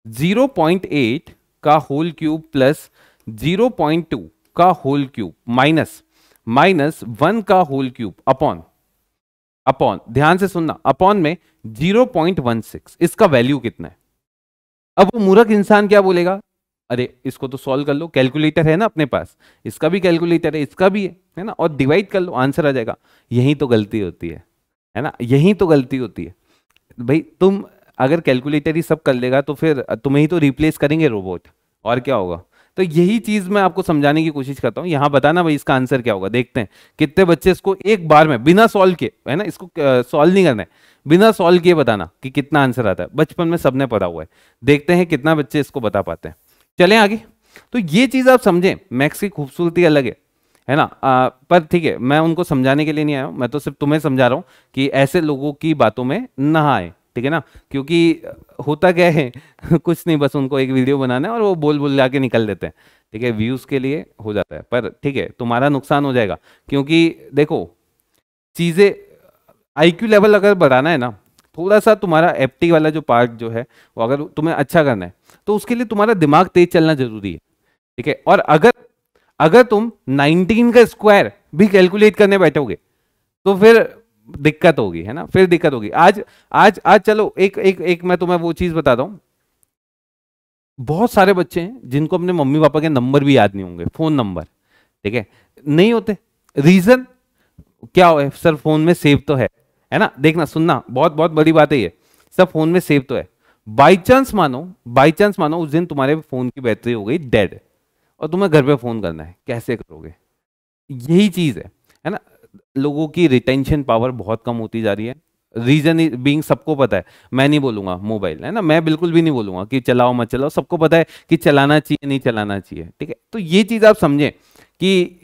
0.8 का होल क्यूब प्लस 0.2 का होल क्यूब माइनस माइनस 1 का होल क्यूब अपॉन अपॉन, ध्यान से सुनना, अपॉन में 0.16, इसका वैल्यू कितना है? अब वो मूर्ख इंसान क्या बोलेगा, अरे इसको तो सॉल्व कर लो, कैलकुलेटर है ना अपने पास, इसका भी कैलकुलेटर है, इसका भी है ना, और डिवाइड कर लो, आंसर आ जाएगा। यही तो गलती होती है ना, यही तो गलती होती है। भाई तुम अगर कैलकुलेटर ही सब कर लेगा तो फिर तुम्हें ही तो रिप्लेस करेंगे रोबोट, और क्या होगा? तो यही चीज मैं आपको समझाने की कोशिश करता हूँ। यहाँ बताना भाई इसका आंसर क्या होगा, देखते हैं कितने बच्चे इसको एक बार में बिना सॉल्व किए, है ना, इसको सॉल्व नहीं करना है, बिना सॉल्व किए बताना कि कितना आंसर आता है। बचपन में सबने पढ़ा हुआ है, देखते हैं कितना बच्चे इसको बता पाते हैं। चलें आगे। तो ये चीज आप समझें, मैथ्स की खूबसूरती अलग है ना, पर ठीक है, मैं उनको समझाने के लिए नहीं आया हूं, मैं तो सिर्फ तुम्हें समझा रहा हूं कि ऐसे लोगों की बातों में ना आए, ठीक है ना, क्योंकि होता क्या है कुछ नहीं, बस उनको एक वीडियो बनाना है और वो बोल बोल जाके निकल देते हैं, ठीक है, व्यूज के लिए हो जाता है, पर ठीक है तुम्हारा नुकसान हो जाएगा। क्योंकि देखो चीजें, आईक्यू लेवल अगर बढ़ाना है ना, थोड़ा सा तुम्हारा एफटी वाला जो पार्ट जो है वो अगर तुम्हें अच्छा करना है तो उसके लिए तुम्हारा दिमाग तेज चलना जरूरी है, ठीक है। और अगर अगर तुम 19 का स्क्वायर भी कैलकुलेट करने बैठोगे तो फिर दिक्कत होगी, है ना, फिर दिक्कत होगी। आज आज आज चलो एक एक एक मैं तुम्हें वो चीज बताता हूं। बहुत सारे बच्चे हैं जिनको अपने मम्मी पापा के नंबर भी याद नहीं होंगे, फोन नंबर, ठीक है, नहीं होते। रीजन क्या है? सर फोन में सेव तो है ना, देखना सुनना, बहुत बहुत बड़ी बात है ये, सब फोन में सेव तो है। बाई चांस मानो उस दिन तुम्हारे फोन की बैटरी हो गई डेड और तुम्हें घर पे फोन करना है, कैसे करोगे? यही चीज है ना, लोगों की रिटेंशन पावर बहुत कम होती जा रही है। रीजन बीइंग सबको पता है, मैं नहीं बोलूंगा मोबाइल, है ना, मैं बिल्कुल भी नहीं बोलूंगा कि चलाओ मत चलाओ, सबको पता है कि चलाना चाहिए नहीं चलाना चाहिए, ठीक है। तो ये चीज आप समझें कि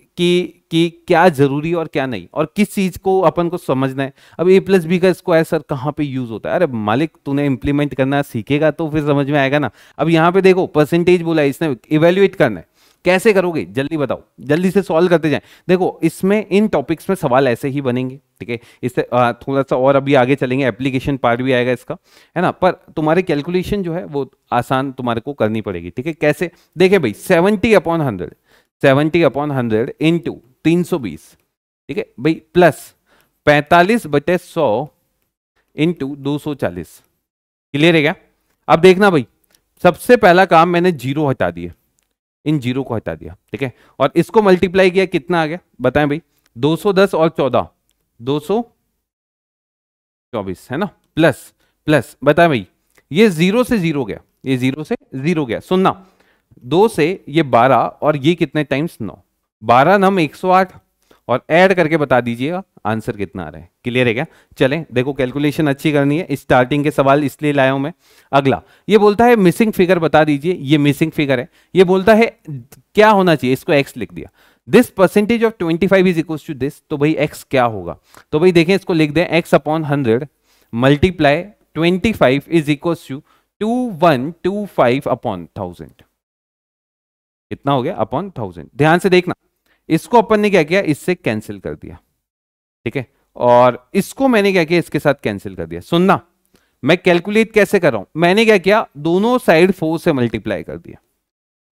क्या जरूरी और क्या नहीं, और किस चीज को अपन को समझना है। अब ए प्लस बी का स्क्वायर सर कहाँ पे यूज होता है? अरे मालिक तूने इंप्लीमेंट करना सीखेगा तो फिर समझ में आएगा ना। अब यहाँ पे देखो परसेंटेज बोला है, इसने इवेल्युएट करना है, कैसे करोगे जल्दी बताओ, जल्दी से सॉल्व करते जाएं। देखो इसमें इन टॉपिक्स में सवाल ऐसे ही बनेंगे, ठीक है, इससे थोड़ा सा और अभी आगे चलेंगे, एप्लीकेशन पार्ट भी आएगा इसका, है ना, पर तुम्हारे कैलकुलेशन जो है वो आसान तुम्हारे को करनी पड़ेगी, ठीक है। कैसे? देखें भाई 70/100, 70/100 इंटू 320, ठीक है भाई, प्लस 45/100 इंटू 240। क्लियर है क्या? अब देखना भाई, सबसे पहला काम मैंने जीरो हटा दिया, इन जीरो को हटा दिया, ठीक है, और इसको मल्टीप्लाई किया, कितना आ गया बताएं भाई? 210 और 14 224, है ना, प्लस प्लस बताएं भाई, ये जीरो से जीरो गया, ये जीरो से जीरो गया, सुनना, 2 से ये 12 और ये कितने टाइम्स 9, 12 नम 108, और ऐड करके बता दीजिएगा आंसर कितना आ रहा है। क्लियर है क्या? चलें देखो, कैलकुलेशन अच्छी करनी है, स्टार्टिंग के सवाल इसलिए लाया हूं मैं। अगला ये बोलता है मिसिंग फिगर बता दीजिए, ये मिसिंग फिगर है, ये बोलता है क्या होना चाहिए, इसको एक्स लिख दिया, this percentage of 25 is equal to this, तो भाई एक्स क्या होगा? तो भाई देखें इसको लिख दें, x/100 multiply 25 is equal to 2125/1000, इतना हो गया अपॉन 1000। ध्यान से देखना, इसको अपन ने क्या किया, इससे कैंसिल कर दिया, ठीक है, और इसको मैंने क्या किया, इसके साथ कैंसिल कर दिया। सुनना, मैं कैलकुलेट कैसे कर रहा हूं, मैंने क्या किया, दोनों साइड 4 से मल्टीप्लाई कर दिया।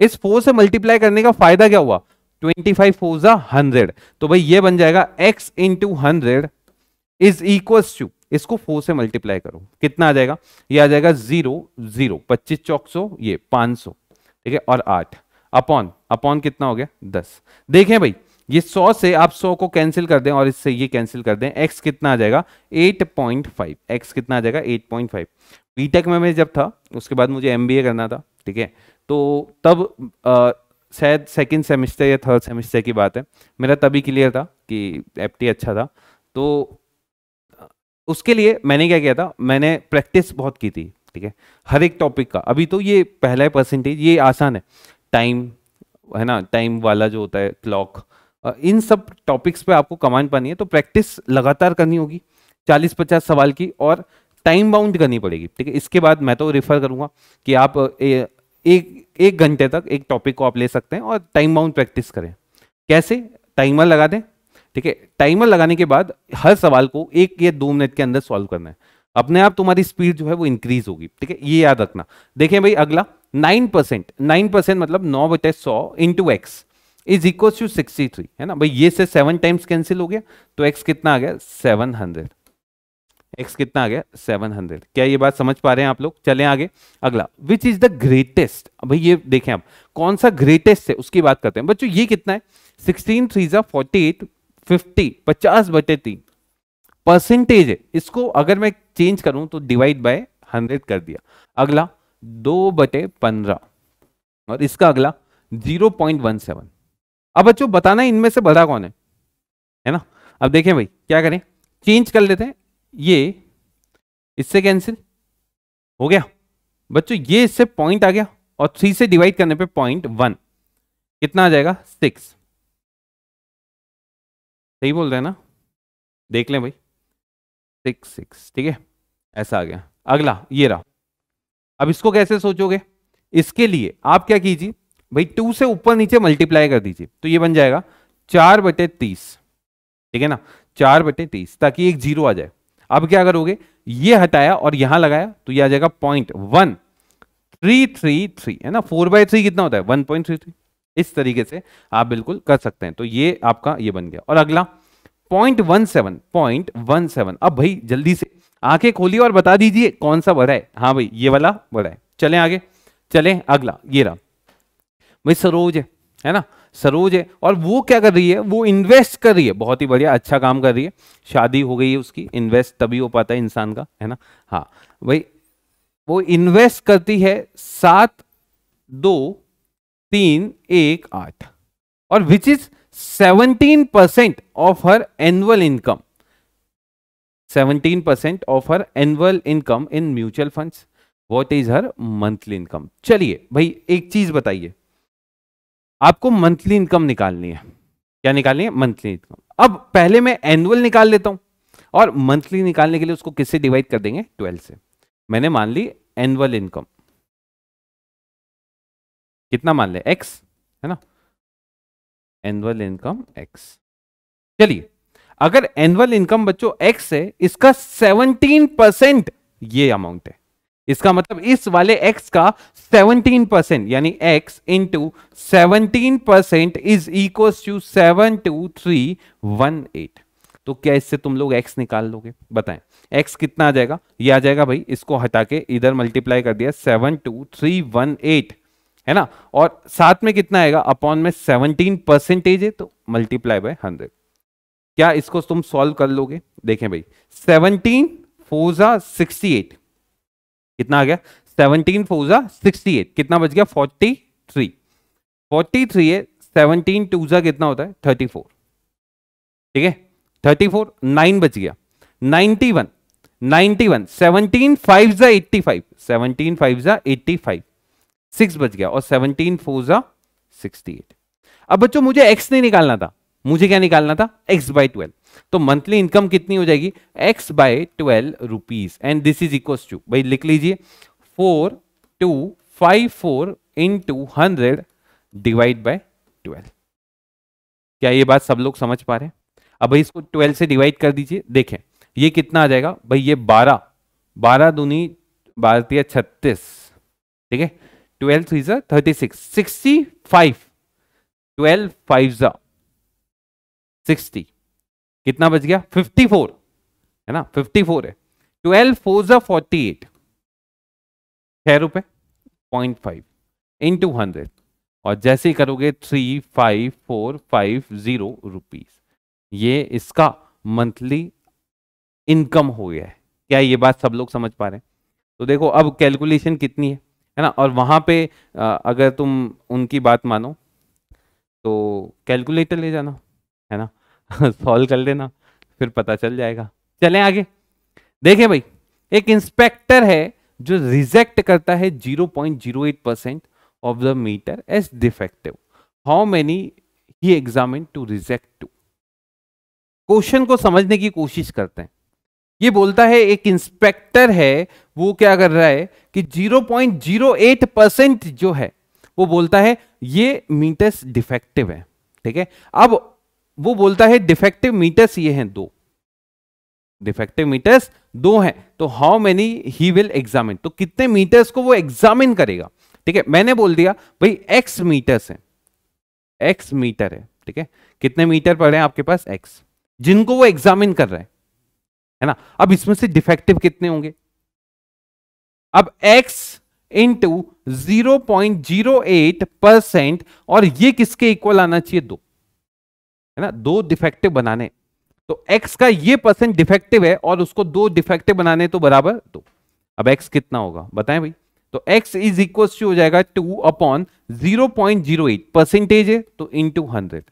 इस 4 से मल्टीप्लाई करने का फायदा क्या हुआ, 25 4 100, तो भाई ये बन जाएगा x into 100 is equal to, इसको 4 से मल्टीप्लाई करो, कितना आ जाएगा, ये आ जाएगा 0 0, 25 चौक 100, ये 500, ठीक है, और 8 अपॉन अपॉन कितना हो गया 10। देखें भाई, ये 100 से आप 100 को कैंसिल कर दें और इससे ये कैंसिल कर दें, x कितना आ जाएगा 8.5, x कितना आ जाएगा 8.5। बीटेक में मैं जब था उसके बाद मुझे एमबीए करना था, ठीक है, तो तब शायद सेकंड सेमेस्टर या थर्ड सेमेस्टर की बात है, मेरा तभी क्लियर था कि एफटी अच्छा था, तो उसके लिए मैंने क्या किया था, मैंने प्रैक्टिस बहुत की थी, ठीक है, हर एक टॉपिक का। अभी तो ये पहला है परसेंटेज, ये आसान है, टाइम है ना, टाइम वाला जो होता है क्लॉक, इन सब टॉपिक्स पे आपको कमांड पानी है, तो प्रैक्टिस लगातार करनी होगी 40-50 सवाल की, और टाइम बाउंड करनी पड़ेगी, ठीक है। इसके बाद मैं तो रेफर करूंगा कि आप एक घंटे तक एक टॉपिक को आप ले सकते हैं और टाइम बाउंड प्रैक्टिस करें। कैसे? टाइमर लगा दें, ठीक है। टाइमर लगाने के बाद हर सवाल को 1 या 2 मिनट के अंदर सॉल्व करना है। अपने आप तुम्हारी स्पीड जो है वो इंक्रीज होगी, ठीक है, ये याद रखना। देखें भाई अगला 9%, 9% मतलब 9/100 into x is equal to 63, है ना भाई। ये से 7 टाइम्स कैंसिल हो गया तो एक्स कितना आ गया? 700। एक्स कितना आ गया? 700। क्या ये बात समझ पा रहे हैं आप लोग? चलें आगे। अगला, विच इज द ग्रेटेस्ट। भाई ये देखें आप कौन सा ग्रेटेस्ट है उसकी बात करते हैं बच्चों। ये कितना है? 16 3 48 50, 50/3 परसेंटेज है। इसको अगर मैं चेंज करूं तो डिवाइड बाय 100 कर दिया। अगला 2/15 और इसका अगला 0.17। अब बच्चों बताना इनमें से बड़ा कौन है ना। अब देखें भाई क्या करें, चेंज कर लेते हैं। ये इससे कैंसिल हो गया बच्चों, ये इससे पॉइंट आ गया और 3 से डिवाइड करने पे 0.1 कितना आ जाएगा? 6। सही बोल रहे हैं ना? देख लें भाई 6, ठीक है, ऐसा आ गया। अगला ये रहा। अब इसको कैसे सोचोगे? इसके लिए आप क्या कीजिए भाई, 2 से ऊपर नीचे मल्टीप्लाई कर दीजिए तो ये बन जाएगा 4/30, ठीक है ना, 4/30, ताकि एक 0 आ जाए। अब क्या करोगे, ये हटाया और यहां लगाया तो ये आ जाएगा 0.1333, है ना। 4/3 कितना होता है? 1.33। इस तरीके से आप बिल्कुल कर सकते हैं। तो ये आपका ये बन गया। और अगला 0.17। अब भाई जल्दी से आंखें खोलिए और बता दीजिए कौन सा बड़ा है। हाँ भाई ये वाला बड़ा है। चलें आगे, चलें अगला ये रहा भाई, सरोज है ना। सरोज है और वो क्या कर रही है? वो इन्वेस्ट कर रही है। बहुत ही बढ़िया, अच्छा काम कर रही है। शादी हो गई है उसकी, इन्वेस्ट तभी हो पाता है इंसान का, है ना। हाँ भाई वो इन्वेस्ट करती है 7 2 3 1 8 और which is 17% of her annual income. 17% of her annual income in mutual funds. What is her monthly income? चलिए भाई एक चीज बताइए, आपको मंथली इनकम निकालनी है। क्या निकालनी है? Monthly income. अब पहले मैं एनुअल निकाल लेता हूं और मंथली निकालने के लिए उसको किससे डिवाइड कर देंगे? 12 से। मैंने मान ली एनुअल इनकम, कितना मान ले? x, है ना। Annual income x। चलिए अगर एनुअल इनकम बच्चों x है, इसका 17% ये अमाउंट है। इसका मतलब इस वाले x का 17% यानी x into 17% is equal to 72318। तो क्या इससे तुम लोग x निकाल लोगे? बताएं x कितना आ जाएगा? ये आ जाएगा भाई, इसको हटा के इधर मल्टीप्लाई कर दिया 72318, है ना। और साथ में कितना आएगा? अपॉन में 17% है तो मल्टीप्लाई बाय 100। क्या इसको तुम सॉल्व कर लोगे? देखें भाई 17 4 68, कितना आ गया? 17 4 68, कितना बच गया? 43। 43 है, 17 2 कितना होता है? 34, ठीक है। 34, 9 बच गया। 91, 17 5 85, 17 5 85, 6 बच गया। और 17 4 68। अब बच्चों मुझे x नहीं निकालना था, मुझे क्या निकालना था? x/12। तो मंथली इनकम कितनी हो जाएगी? x/12 rupees. And this is equal to, भाई लिख लीजिए 4254 इंटू 100 डिवाइड बाय 12। क्या ये बात सब लोग समझ पा रहे हैं? अब भाई इसको 12 से डिवाइड कर दीजिए। देखें ये कितना आ जाएगा भाई? ये 12, 12 दूनी 12 36, ठीक है। 12 3 36, 65, 12 5 60, कितना बच गया? 54, है ना। 54 है। 12 4 48, 6 रुपए 0.5 इंटू 100 और जैसे ही करोगे 35450 रुपीज, ये इसका मंथली इनकम हो गया है। क्या ये बात सब लोग समझ पा रहे हैं? तो देखो अब कैलकुलेशन कितनी है ना। और वहां पे अगर तुम उनकी बात मानो तो कैलकुलेटर ले जाना, है ना। सॉल्व कर लेना, फिर पता चल जाएगा। चलें आगे। देखें भाई एक इंस्पेक्टर है जो रिजेक्ट करता है 0.08% of the meter as defective. How many he examine to reject two? Question को समझने की कोशिश करते हैं। ये बोलता है एक इंस्पेक्टर है, वो क्या कर रहा है कि 0.08% जो है वो बोलता है ये मीटर्स डिफेक्टिव है, ठीक है। अब वो बोलता है डिफेक्टिव मीटर्स ये हैं 2, डिफेक्टिव मीटर्स 2 हैं, तो how many he will examine, तो कितने मीटर्स को वो एग्जामिन करेगा, ठीक है। मैंने बोल दिया भाई एक्स मीटर्स है, एक्स मीटर है, ठीक है। कितने मीटर पड़े हैं आपके पास, एक्स, जिनको वो एग्जामिन कर रहे हैं, है ना। अब इसमें से डिफेक्टिव कितने होंगे, अब x इंटू 0.08%, और ये किसके इक्वल आना चाहिए, 2, है ना। 2 डिफेक्टिव बनाने, तो x का ये परसेंट डिफेक्टिव है और उसको 2 डिफेक्टिव बनाने तो बराबर 2। अब x कितना होगा बताएं भाई, तो x इज इक्वल टू हो जाएगा 2/0.08, परसेंटेज है तो इंटू 100।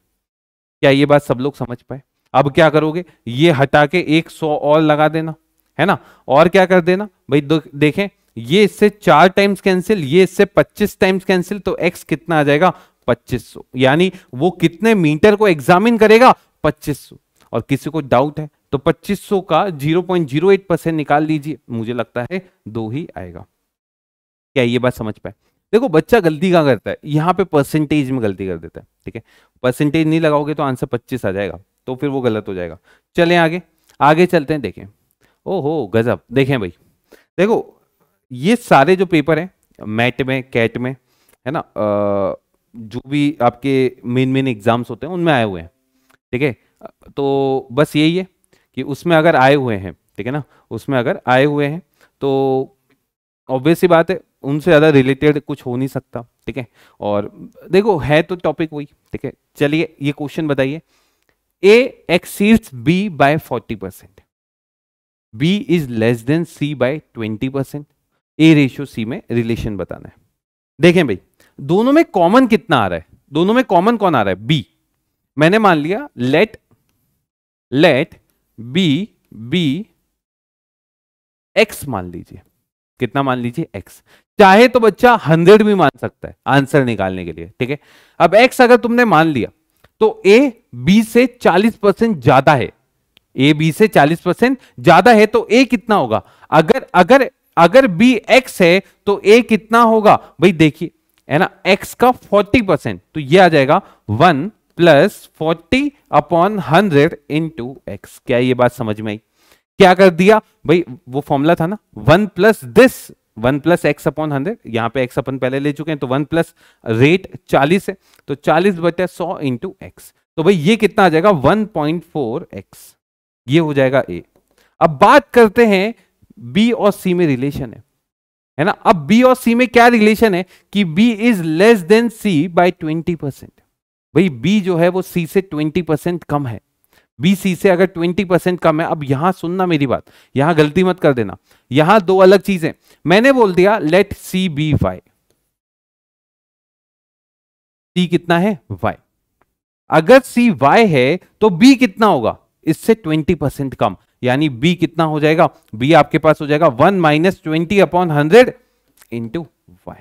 क्या ये बात सब लोग समझ पाए। अब क्या करोगे, ये हटा के 100 और लगा देना, है ना, और क्या कर देना भाई, देखें ये इससे 4 टाइम्स कैंसिल, ये इससे 25 टाइम्स कैंसिल, तो x कितना आ जाएगा 2500, यानी वो कितने मीटर को एग्जामिन करेगा 2500। और किसी को डाउट है तो 2500 का 0.08% निकाल लीजिए, मुझे लगता है 2 ही आएगा। क्या ये बात समझ पाए। देखो बच्चा गलती कहाँ करता है, यहाँ पे परसेंटेज में गलती कर देता है, ठीक है। परसेंटेज नहीं लगाओगे तो आंसर 25 आ जाएगा, तो फिर वो गलत हो जाएगा। चलें आगे, आगे चलते हैं, देखें, ओहो गजब, देखें भाई, देखो ये सारे जो पेपर हैं मैट में, कैट में, है ना, जो भी आपके मेन एग्जाम्स होते हैं उनमें आए हुए हैं, ठीक है। तो बस यही है कि उसमें अगर आए हुए हैं, ठीक है ना, उसमें अगर आए हुए हैं तो ऑब्वियस सी बात है उनसे ज़्यादा रिलेटेड कुछ हो नहीं सकता, ठीक है। और देखो है तो टॉपिक वही, ठीक है। चलिए ये क्वेश्चन बताइए, a exceeds b by 40%, b is less than c by 20%, a ratio c में रिलेशन बताना है। देखें भाई दोनों में कॉमन कितना आ रहा है, दोनों में कॉमन कौन आ रहा है, बी। मैंने मान लिया लेट बी बी एक्स मान लीजिए, कितना मान लीजिए x, चाहे तो बच्चा 100 भी मान सकता है आंसर निकालने के लिए, ठीक है। अब x अगर तुमने मान लिया तो a b से 40% ज्यादा है, a b से 40% ज्यादा है, तो a कितना होगा, अगर अगर अगर b x है तो a कितना होगा भाई, देखिए है ना, x का 40%, तो ये आ जाएगा 1 + 40/100 इंटू एक्स। क्या ये बात समझ में आई। क्या कर दिया भाई, वो फॉर्मूला था ना 1 + दिस 1 + x/100, यहां पे x अपन पहले ले चुके हैं, तो 1 + रेट 40 है, तो 40/100 इंटू एक्स, तो भाई ये कितना आ जाएगा 1.4x, ये हो जाएगा a। अब बात करते हैं b और c में रिलेशन है ना। अब b और c में क्या रिलेशन है कि b is less than c by 20%, भाई b जो है वो c से 20% कम है, बी सी से अगर 20% कम है। अब यहां सुनना मेरी बात, यहां गलती मत कर देना, यहां 2 अलग चीजें। मैंने बोल दिया लेट सी बी वाई, सी कितना है y, अगर सी y है तो b कितना होगा इससे 20% कम, यानी b कितना हो जाएगा, b आपके पास हो जाएगा 1 - 20/100 इंटू y।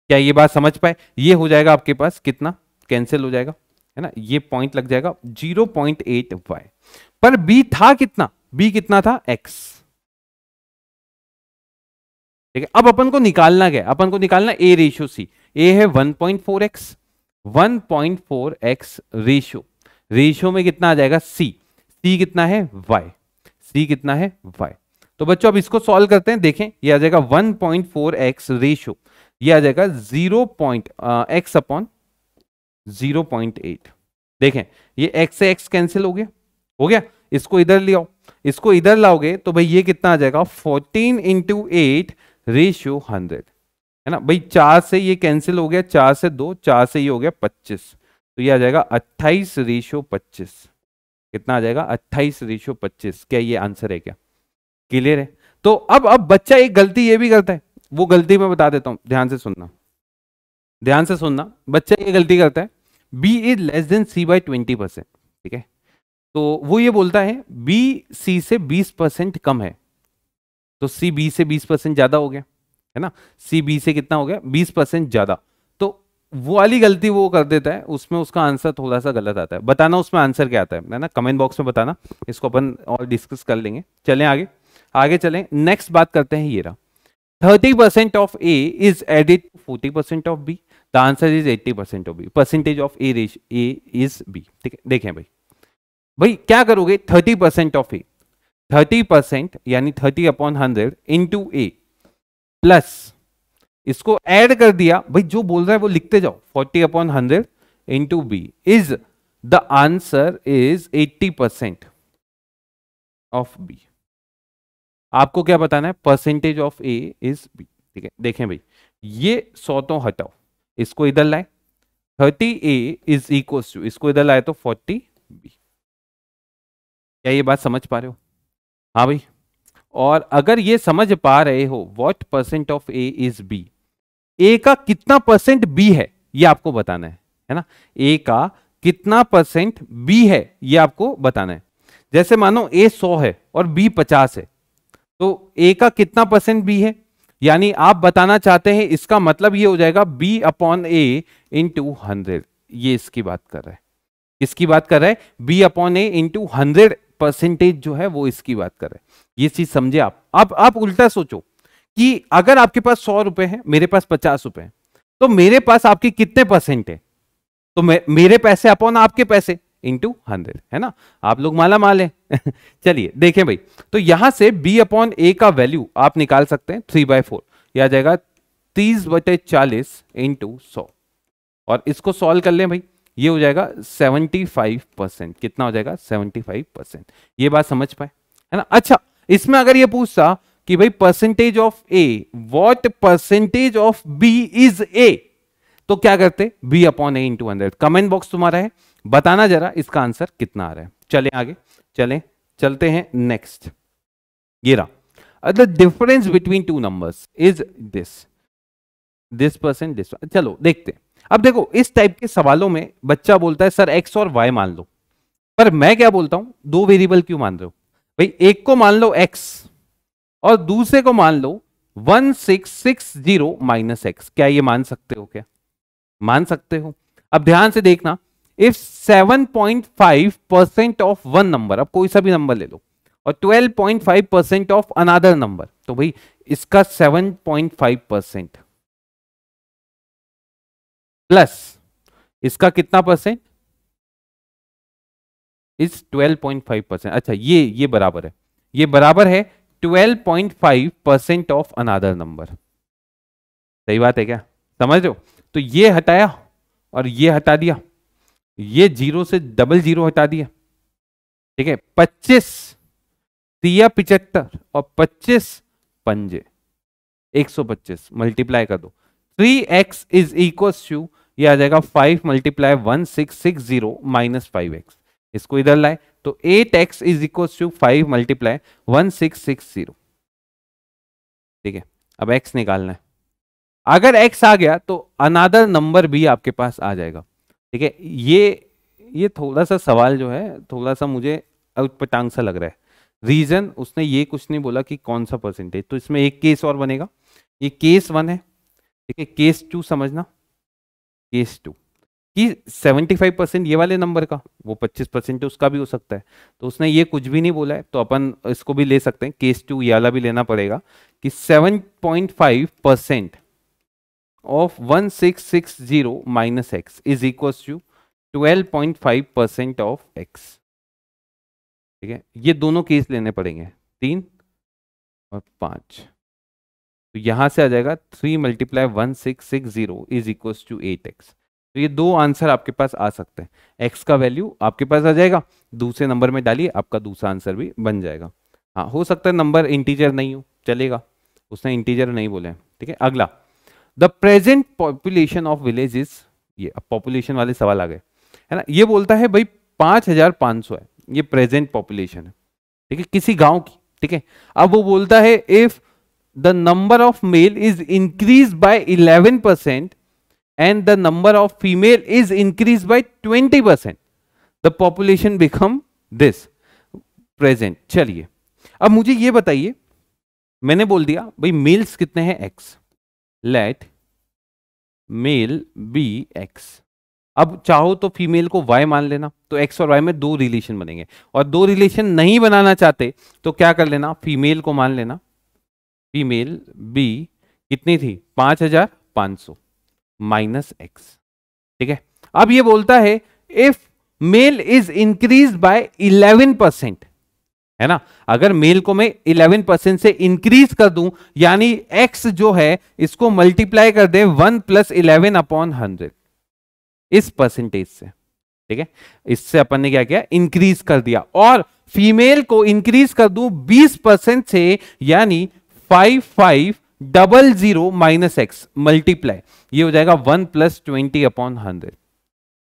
क्या ये बात समझ पाए, ये हो जाएगा आपके पास कितना, कैंसिल हो जाएगा, है ना, ये पॉइंट लग जाएगा 0.8y, पर b था कितना, b कितना था x, ठीक है। अब अपन को निकालना क्या, अपन को निकालना a रेशियो c, a है 1.4x, 1.4x रेशियो में कितना आ जाएगा c, c कितना है y, c कितना है y। तो बच्चों अब इसको सॉल्व करते हैं, देखें ये आ जाएगा 1.4x रेशियो, ये आ जाएगा 0.x/0.8। देखें ये x से x कैंसिल हो गया, इसको इधर ले आओ, इसको इधर लाओगे तो भाई ये कितना आ जाएगा 14 × 8 रेशियो 100, है ना भाई। 4 से ये कैंसिल हो गया, 4 से 2, 4 से ये हो गया 25, तो ये आ जाएगा 28 रेशियो 25, कितना आ जाएगा 28 रेशियो 25। क्या ये आंसर है, क्या क्लियर है। तो अब बच्चा एक गलती ये भी करता है, वो गलती मैं बता देता हूं, ध्यान से सुनना, ध्यान से सुनना। बच्चा ये गलती करता है b is less than c by 20%, ठीक है। तो वो ये बोलता है b c से 20% कम है, तो c b से 20% ज्यादा हो गया, है ना, c b से कितना हो गया 20% ज्यादा। तो वो वाली गलती वो कर देता है, उसमें उसका आंसर थोड़ा सा गलत आता है। बताना उसमें आंसर क्या आता है ना, कमेंट बॉक्स में बताना, इसको अपन और डिस्कस कर लेंगे। चलें आगे, आगे चलें, नेक्स्ट बात करते हैं, ये रहा 30% of A is added to 40% of B, the answer is 80% of B, percentage of A is B. ठीक है, देखें भाई, भाई क्या करोगे, 30% ऑफ ए, 30% यानी 30/100 इंटू ए प्लस इसको ऐड कर दिया, भाई जो बोल रहा है वो लिखते जाओ, 40/100 into B is the answer is 80% of B. आपको क्या बताना है, percentage of A is B. ठीक है, देखें भाई, ये 100 तो हटाओ, इसको इधर लाए, 30A इज इक्वल टू, इसको इधर लाए तो 40B। क्या ये बात समझ पा रहे हो? हाँ भाई, और अगर ये समझ पा रहे हो what percent of A is b, a का कितना परसेंट बी है ये आपको बताना है ना, ए का कितना परसेंट बी है ये आपको बताना है। जैसे मानो ए 100 है और बी 50 है, तो ए का कितना परसेंट बी है, यानी आप बताना चाहते हैं, इसका मतलब ये हो जाएगा बी अपॉन ए इंटू 100। ये इसकी बात कर रहा है, इसकी बात कर रहा है, B upon A into 100 percentage जो है वो इसकी बात कर रहा है। ये चीज समझे आप। अब आप उल्टा सोचो कि अगर आपके पास 100 रुपए है, मेरे पास 50 रुपए है, तो मेरे पास आपके कितने परसेंट है, तो मेरे पैसे अपॉन आपके पैसे इंटू 100, है ना, आप लोग माला माल है। चलिए देखें भाई, तो यहां से b अपॉन ए का वैल्यू आप निकाल सकते हैं 3/4, यह आ जाएगा 30/40 इंटू 100, और इसको सॉल्व कर लें भाई, ये हो जाएगा 75%। कितना हो जाएगा, 75%। ये बात समझ पाए, है ना। अच्छा, इसमें अगर ये पूछता कि भाई percentage of A, what percentage of B is A, तो क्या करते, b upon A into 100। Comment box तुम्हारा है, बताना जरा इसका आंसर कितना आ रहा है। चलें आगे, चलते हैं नेक्स्ट। ये रहा, the difference between two numbers is this percent this. चलो देखते हैं। अब देखो, इस टाइप के सवालों में बच्चा बोलता है सर x और y मान लो, पर मैं क्या बोलता हूं, दो वेरिएबल क्यों मान रहे हो भाई, एक को मान लो x और दूसरे को मान लो 1660 माइनस x। क्या ये मान सकते हो, क्या मान सकते हो? अब ध्यान से देखना, इफ 7.5% ऑफ वन नंबर, अब कोई सा भी नंबर ले लो, और 12.5% ऑफ अनदर नंबर, तो भाई इसका 7.5% प्लस इसका कितना परसेंट, इस 12.5%। अच्छा, ये बराबर है, ये बराबर है 12.5% ऑफ अनदर नंबर। सही बात है क्या, समझ रहे हो? तो ये हटाया और ये हटा दिया, ये 0 से डबल 0 हटा दिया। ठीक है, 25 तिया 75 और 25 पंजे 125, मल्टीप्लाई कर दो, 3x इज इक्वल टू, ये आ जाएगा 5 मल्टीप्लाई 1660 माइनस 5x। इसको इधर लाए तो 8x is equal to 5 multiply 1660। ठीक है, अब x निकालना है। अगर x आ गया तो अनदर नंबर भी आपके पास आ जाएगा। ठीक है, ये थोड़ा सा सवाल जो है थोड़ा सा मुझे अटपटांग सा लग रहा है। रीजन, उसने ये कुछ नहीं बोला कि कौन सा परसेंटेज, तो इसमें एक केस और बनेगा। ये केस 1 है, ठीक है। केस 2 समझना, केस 2 कि 75% ये वाले नंबर का, वो 25% उसका भी हो सकता है, तो उसने ये कुछ भी नहीं बोला है, तो अपन इसको भी ले सकते हैं। केस 2 ये वाला भी लेना पड़ेगा कि 7.5% of 1660 minus x is equals to 12.5% of x। ठीक है, ये दोनों केस लेने पड़ेंगे, 3 और 5। तो यहां से आ जाएगा 3 multiply 1660 is equals to 8x। तो ये दो आंसर आपके पास आ सकते हैं। x का वैल्यू आपके पास आ जाएगा, दूसरे नंबर में डालिए, आपका दूसरा आंसर भी बन जाएगा। हाँ, हो सकता है नंबर इंटीजर नहीं हो, चलेगा, उसने इंटीजर नहीं बोले। ठीक है, अगला, the present population of villages. ये अब पॉपुलेशन वाले सवाल आ गए, है ना। ये बोलता है भाई 5500 है, ये प्रेजेंट पॉपुलेशन है, ठीक है, किसी गांव की। ठीक है, अब वो बोलता है if the number of male is increase by 11% and the number of female is increase bye 20%, the population become this present. चलिए, अब मुझे ये बताइए, मैंने बोल दिया भाई मेल्स कितने हैं x, let male be x, अब चाहो तो फीमेल को वाई मान लेना, तो एक्स और वाई में दो रिलेशन बनेंगे। और दो रिलेशन नहीं बनाना चाहते तो क्या कर लेना, फीमेल को मान लेना, फीमेल बी कितनी थी 5500 माइनस एक्स। ठीक है, अब ये बोलता है if male is increase by 11%, है ना, अगर मेल को मैं 11% से इंक्रीज कर दूं, यानी एक्स जो है इसको मल्टीप्लाई कर दे 1 + 11 अपॉन 100 इस परसेंटेज से। ठीक है, इससे अपन ने क्या किया, इंक्रीज कर दिया। और फीमेल को इंक्रीज कर दूं 20% से, यानी 5500 माइनस एक्स मल्टीप्लाई, ये हो जाएगा 1 + 20 अपॉन 100।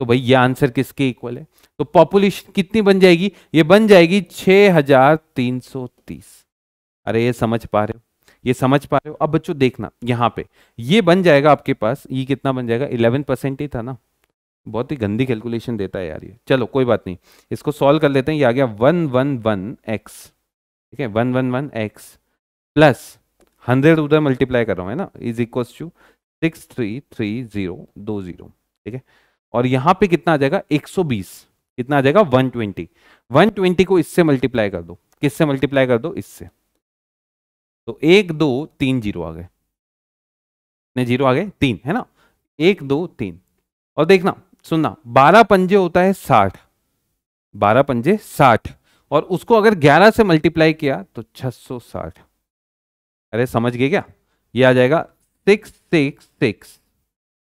तो भाई ये आंसर किसके इक्वल है, तो पॉपुलेशन कितनी बन जाएगी, ये बन जाएगी 6330। अरे ये समझ पा रहे हो, ये समझ पा रहे हो। अब बच्चों देखना यहां पे ये बन जाएगा आपके पास, ये कितना बन जाएगा, 11% ही था ना। बहुत ही गंदी कैलकुलेशन देता है यार ये, चलो कोई बात नहीं, इसको सॉल्व कर लेते हैं। ये आ गया 111x, ठीक है, 111x प्लस 100 उधर मल्टीप्लाई कर रहा हूं, है ना, इज इक्वल टू 633020। ठीक है, और यहां पे कितना आ जाएगा 120, कितना आ जाएगा 120। 120 को इससे मल्टीप्लाई कर दो, किससे मल्टीप्लाई कर दो, इससे। तो 1 2 3 जीरो आ गए, कितने जीरो आ गए, 3, है ना, 1 2 3। और देखना सुनना, 12 पंजे होता है 60, 12 पंजे 60, और उसको अगर 11 से मल्टीप्लाई किया तो 660। अरे समझ गए क्या, ये आ जाएगा 666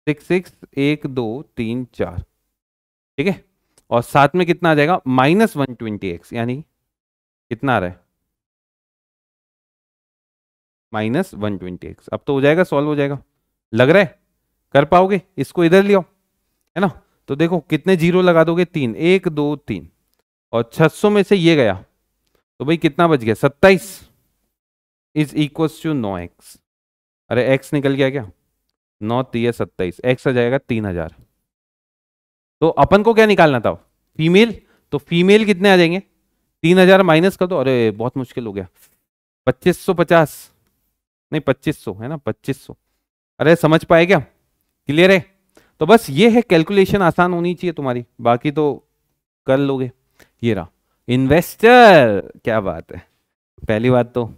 66 1 2 3 4। ठीक है, और साथ में कितना आ जाएगा -120x, यानी कितना आ रहा है -120x। अब तो हो जाएगा, सॉल्व हो जाएगा, लग रहा है कर पाओगे, इसको इधर ले आओ, है ना। तो देखो कितने जीरो लगा दोगे, 3, 1 2 3, और 600 में से ये गया तो भाई कितना बच गया, 27 इज इक्वल टू 9x। अरे x निकल गया क्या, 9 3 27, x आ जाएगा 3000। तो अपन को क्या निकालना था, फीमेल, तो फीमेल कितने आ जाएंगे, 3000 माइनस कर दो, अरे बहुत मुश्किल हो गया, 2550, नहीं 2500, है ना 2500। अरे समझ पाए क्या, क्लियर है। तो बस ये है, कैलकुलेशन आसान होनी चाहिए तुम्हारी, बाकी तो कर लोगे। ये रहा इन्वेस्टर, क्या बात है। पहली बात तो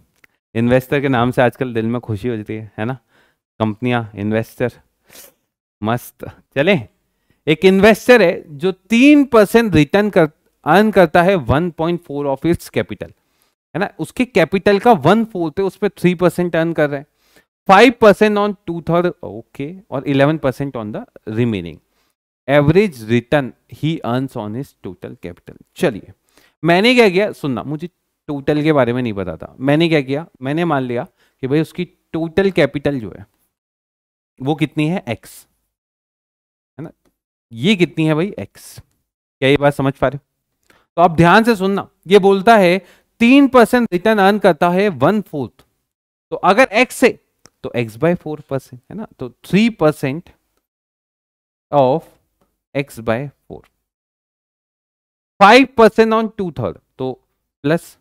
इन्वेस्टर के नाम से आजकल दिल में खुशी हो जाती है ना, कंपनियां इन्वेस्टर, मस्त। चले, एक इन्वेस्टर है जो 3% रिटर्न कर अर्न करता है 1.4 ऑफ इट्स कैपिटल, है ना, उसके कैपिटल का 1/4 है, उस पर 3% अर्न कर रहा है, 5% ऑन 2/3, ओके, और 11% on the remaining. Average return he earns on his total capital. चलिए, मैंने क्या किया, सुनना, मुझे टोटल के बारे में नहीं पता था, मैंने क्या किया, मैंने मान लिया कि भाई उसकी टोटल कैपिटल जो है वो कितनी है, x, है ना, ये कितनी है भाई, x। क्या ये बात समझ पा रहे हो, तो आप ध्यान से सुनना, ये बोलता है 3% रिटर्न अर्न करता है 1/4, तो अगर x है तो x/4%, है ना, तो 3% ऑफ x/4, 5% ऑन 2/3, तो plus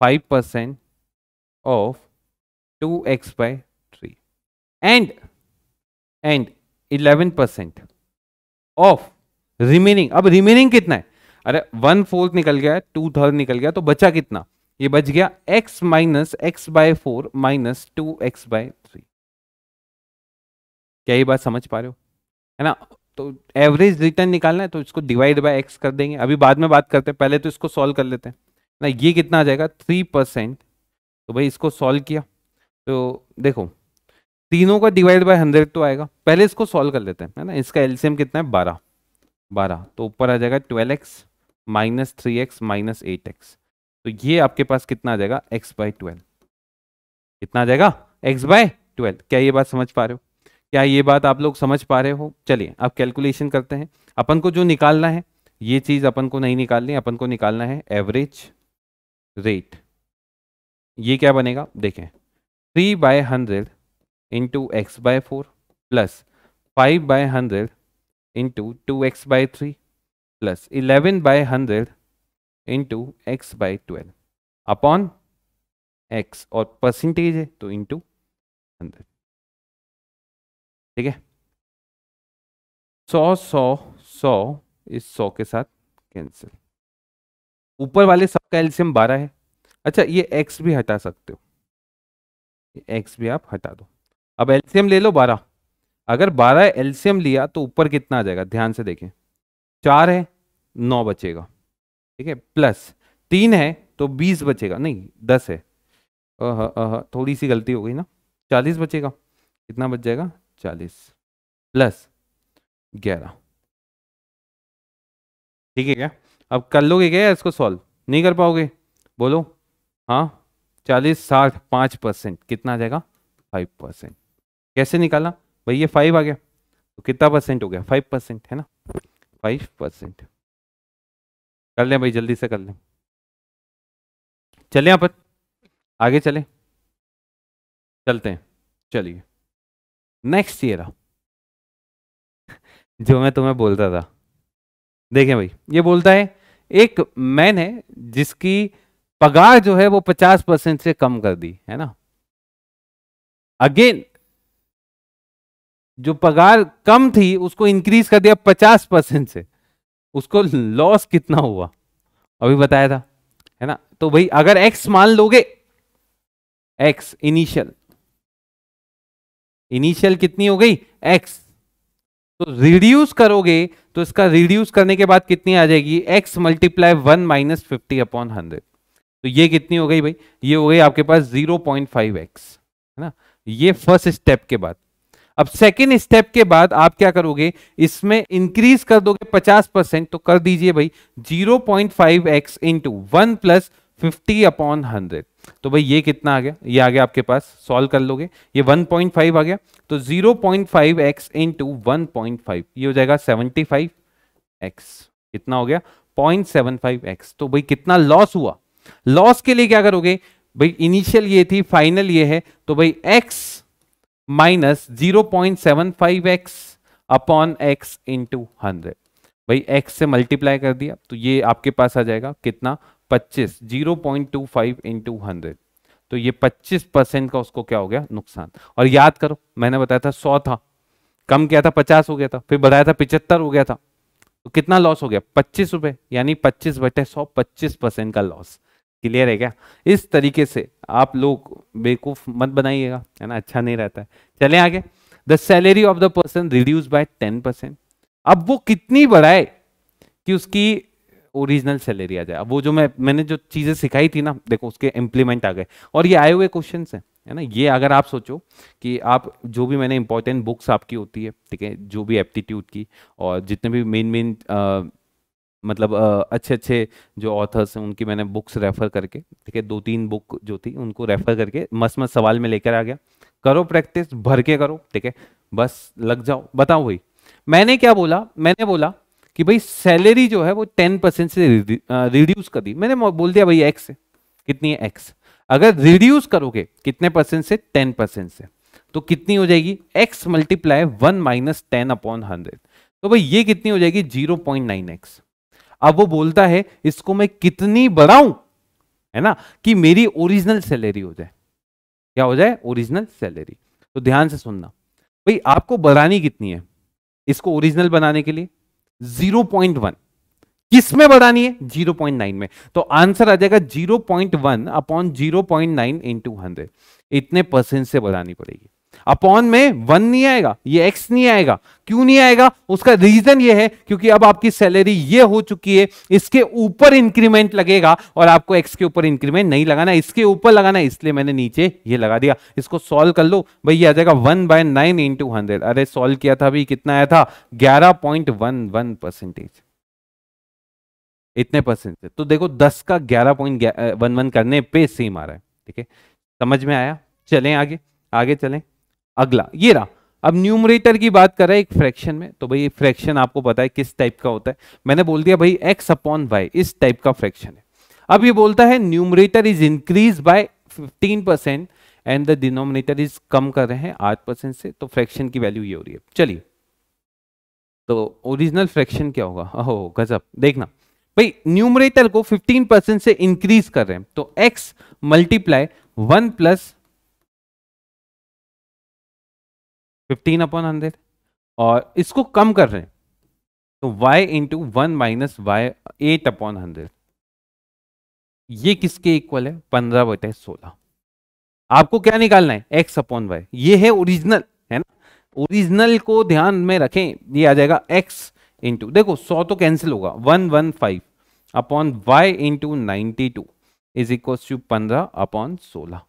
5% of 2x/3, and 11% of remaining. अब रिमेनिंग कितना है, अरे 1/4 निकल गया, 2/3 निकल गया, तो बचा कितना, ये बच गया x minus x/4 minus 2x/3। क्या ये बात समझ पा रहे हो, है ना। तो एवरेज रिटर्न निकालना है तो इसको डिवाइड बाय x कर देंगे, अभी बाद में बात करते हैं, पहले तो इसको सॉल्व कर लेते हैं ना। ये कितना आ जाएगा 3%, तो भाई इसको सॉल्व किया तो देखो तीनों का डिवाइड बाय 100 तो आएगा, पहले इसको सॉल्व कर लेते हैं, है ना। इसका एलसीएम कितना है 12, 12, तो ऊपर आ जाएगा 12x minus 3x minus 8x, तो ये आपके पास कितना आ जाएगा x/12, कितना आ जाएगा x/12। क्या ये बात समझ पा रहे हो, क्या ये बात आप लोग समझ पा रहे हो। चलिए अब कैलकुलेशन करते हैं, अपन को जो निकालना है, ये चीज अपन को नहीं निकालनी, अपन को निकालना है एवरेज रेट। ये क्या बनेगा, देखें, 3/100 into x/4 plus 5/100 into 2x/3 plus 11/100 into x/12 upon x, और परसेंटेज है तो इंटू 100। ठीक है, 100 100 100 इस 100 के साथ कैंसिल। ऊपर वाले सबका एलसीएम 12 है। अच्छा ये x भी हटा सकते हो, x भी आप हटा दो। अब एलसीएम ले लो 12। अगर 12 एलसीएम लिया तो ऊपर कितना आ जाएगा, ध्यान से देखें, 4 है 9 बचेगा, ठीक है, प्लस 3 है तो 20 बचेगा, नहीं 10 है, थोड़ी सी गलती हो गई ना, 40 बचेगा। कितना बच जाएगा, 40 प्लस 11। ठीक है क्या? अब कर लोगे क्या इसको सॉल्व, नहीं कर पाओगे, बोलो। हाँ 40 60 5% कितना आ जाएगा, 5%। कैसे निकाला भाई, ये 5 आ गया तो कितना परसेंट हो गया, 5% है ना, 5%। कर लें भाई, जल्दी से कर लें, चलें अपन आगे चलें, चलते हैं। चलिए नेक्स्ट ईयर जो मैं तुम्हें बोलता था, देखें भाई, ये बोलता है एक मैन है जिसकी पगार जो है वो 50% से कम कर दी है ना। अगेन जो पगार कम थी उसको इंक्रीज कर दिया 50% से, उसको लॉस कितना हुआ अभी बताया था, है ना। तो भाई अगर एक्स मान लोगे, एक्स इनिशियल, इनिशियल कितनी हो गई एक्स, तो रिड्यूस करोगे तो इसका रिड्यूस करने के बाद कितनी आ जाएगी, x मल्टीप्लाई 1 माइनस 50/100। तो ये कितनी हो गई भाई, ये हो गई आपके पास 0.5x, है ना। ये फर्स्ट स्टेप के बाद। अब सेकेंड स्टेप के बाद आप क्या करोगे, इसमें इंक्रीज कर दोगे 50%, तो कर दीजिए भाई 0.5x इंटू 1 प्लस 50/100। तो भाई ये कितना आ गया, ये आ गया आपके पास, सॉल्व कर लोगे, ये 1.5 आ गया, तो 0.5x इंटू 1.5 ये हो जाएगा 75x। कितना हो गया, 0.75x। तो भाई कितना लॉस हुआ, लॉस के लिए क्या करोगे भाई, इनिशियल ये थी, फाइनल ये है, तो भाई x minus 0.75x upon x into 100। भाई x से मल्टीप्लाई कर दिया तो ये आपके पास आ जाएगा कितना, 25, 0.25 इंटू 100। तो ये 25% का उसको क्या हो गया, नुकसान। और याद करो मैंने बताया था 100 था, कम किया था 50 हो गया था, फिर बताया था 75 हो गया था, तो कितना लॉस हो गया, 25 रुपए, यानी 25/100, 25% का लॉस। क्लियर है क्या? इस तरीके से आप लोग बेवकूफ मत बनाइएगा, है ना, अच्छा नहीं रहता है। चलें आगे। The salary of the person reduce by 10%। अब वो कितनी बढ़ाए कि उसकी ओरिजिनल सैलरी आ जाए। अब वो जो मैंने जो चीजें सिखाई थी ना, देखो उसके इम्प्लीमेंट आ गए, और ये आए हुए क्वेश्चन है ना। ये अगर आप सोचो कि आप जो भी मैंने इंपॉर्टेंट बुक्स आपकी होती है, ठीक है, जो भी एप्टीट्यूड की और जितने भी मेन मतलब अच्छे अच्छे जो ऑथर्स हैं उनकी मैंने बुक्स रेफर करके, ठीक है, 2-3 बुक जो थी उनको रेफर करके मस्त मस्त सवाल में लेकर आ गया। करो प्रैक्टिस, भर के करो, ठीक है, बस लग जाओ। बताओ भाई मैंने क्या बोला, मैंने बोला कि भाई सैलरी जो है वो 10% से रिड्यूस कर दी। मैंने बोल दिया भाई एक्स है, कितनी है एक्स, अगर रिड्यूस करोगे कितने परसेंट से, 10% से, तो कितनी हो जाएगी, x मल्टीप्लाई 1 माइनस 10/100। तो भाई ये कितनी हो जाएगी, 0.9x। अब वो बोलता है इसको मैं कितनी बढ़ाऊं, है ना, कि मेरी ओरिजिनल सैलरी हो जाए, क्या हो जाए, ओरिजिनल सैलरी। तो ध्यान से सुनना भाई, आपको बढ़ानी कितनी है इसको ओरिजिनल बनाने के लिए, 0.1। किस में बढ़ानी है, 0.9 में। तो आंसर आ जाएगा 0.1 अपॉन 0.9 इंटू 100। इतने परसेंट से बढ़ानी पड़ेगी। अपॉन में 1 नहीं आएगा, ये x नहीं आएगा। क्यों नहीं आएगा, उसका रीजन ये है क्योंकि अब आपकी सैलरी ये हो चुकी है, इसके ऊपर इंक्रीमेंट लगेगा और आपको x के ऊपर इंक्रीमेंट नहीं लगाना, इसके ऊपर लगाना, इसलिए मैंने नीचे ये लगा दिया। इसको सॉल्व कर लो भाई, ये आ जाएगा 1/9 इंटू 100। अरे सॉल्व किया था अभी, कितना आया था, 11.11%। इतने परसेंट से तो देखो 10 का 11.11 करने पे सेम आ रहा है, ठीक है, समझ में आया। चलें आगे, आगे चलें। अगला ये रहा, अब न्यूमरेटर की बात कर रहे हैं एक फ्रैक्शन में। तो भाई फ्रैक्शन आपको पता है किस टाइप का होता है, मैंने बोल दिया भाई x अपॉन वाई, इस टाइप का फ्रैक्शन है। अब ये बोलता है numerator is increase bye 15% and the denominator is come कर रहे हैं 8% से, तो फ्रैक्शन की वैल्यू ये हो रही है। चलिए तो ओरिजिनल फ्रैक्शन क्या होगा, ओह गजब, देखना भाई न्यूमरेटर को 15% से इंक्रीज कर रहे हैं, तो x मल्टीप्लाई 1 प्लस 15/100, और इसको कम कर रहे हैं तो y इंटू 1 - y 8/100 ये किसके इक्वल है? 15/16। आपको क्या निकालना है? x/y। ये है ओरिजिनल, है ना? ओरिजिनल को ध्यान में रखें, ये आ जाएगा x इंटू, देखो 100 तो कैंसिल होगा, 115 upon y into 92 is equal to 15/16।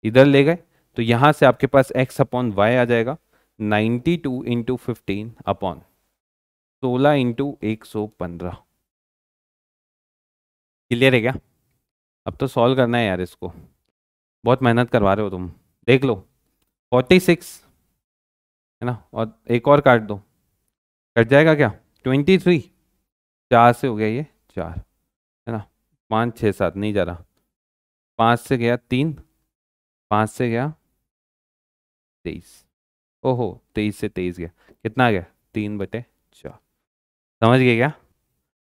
इधर ले गए तो यहां से आपके पास x/y आ जाएगा 92 इंटू 15 अपॉन 16 इंटू 115। क्लियर है क्या? अब तो सॉल्व करना है यार इसको, बहुत मेहनत करवा रहे हो तुम। देख लो 46 है ना, और एक और काट दो, कट जाएगा क्या? 23, 4 से हो गया ये 4, है ना? 5 6 7 नहीं जा रहा, 5 से गया 3, 5 से गया 23, ओहो 23 से 23 गया, कितना आ गया? 3/4। समझ गए क्या?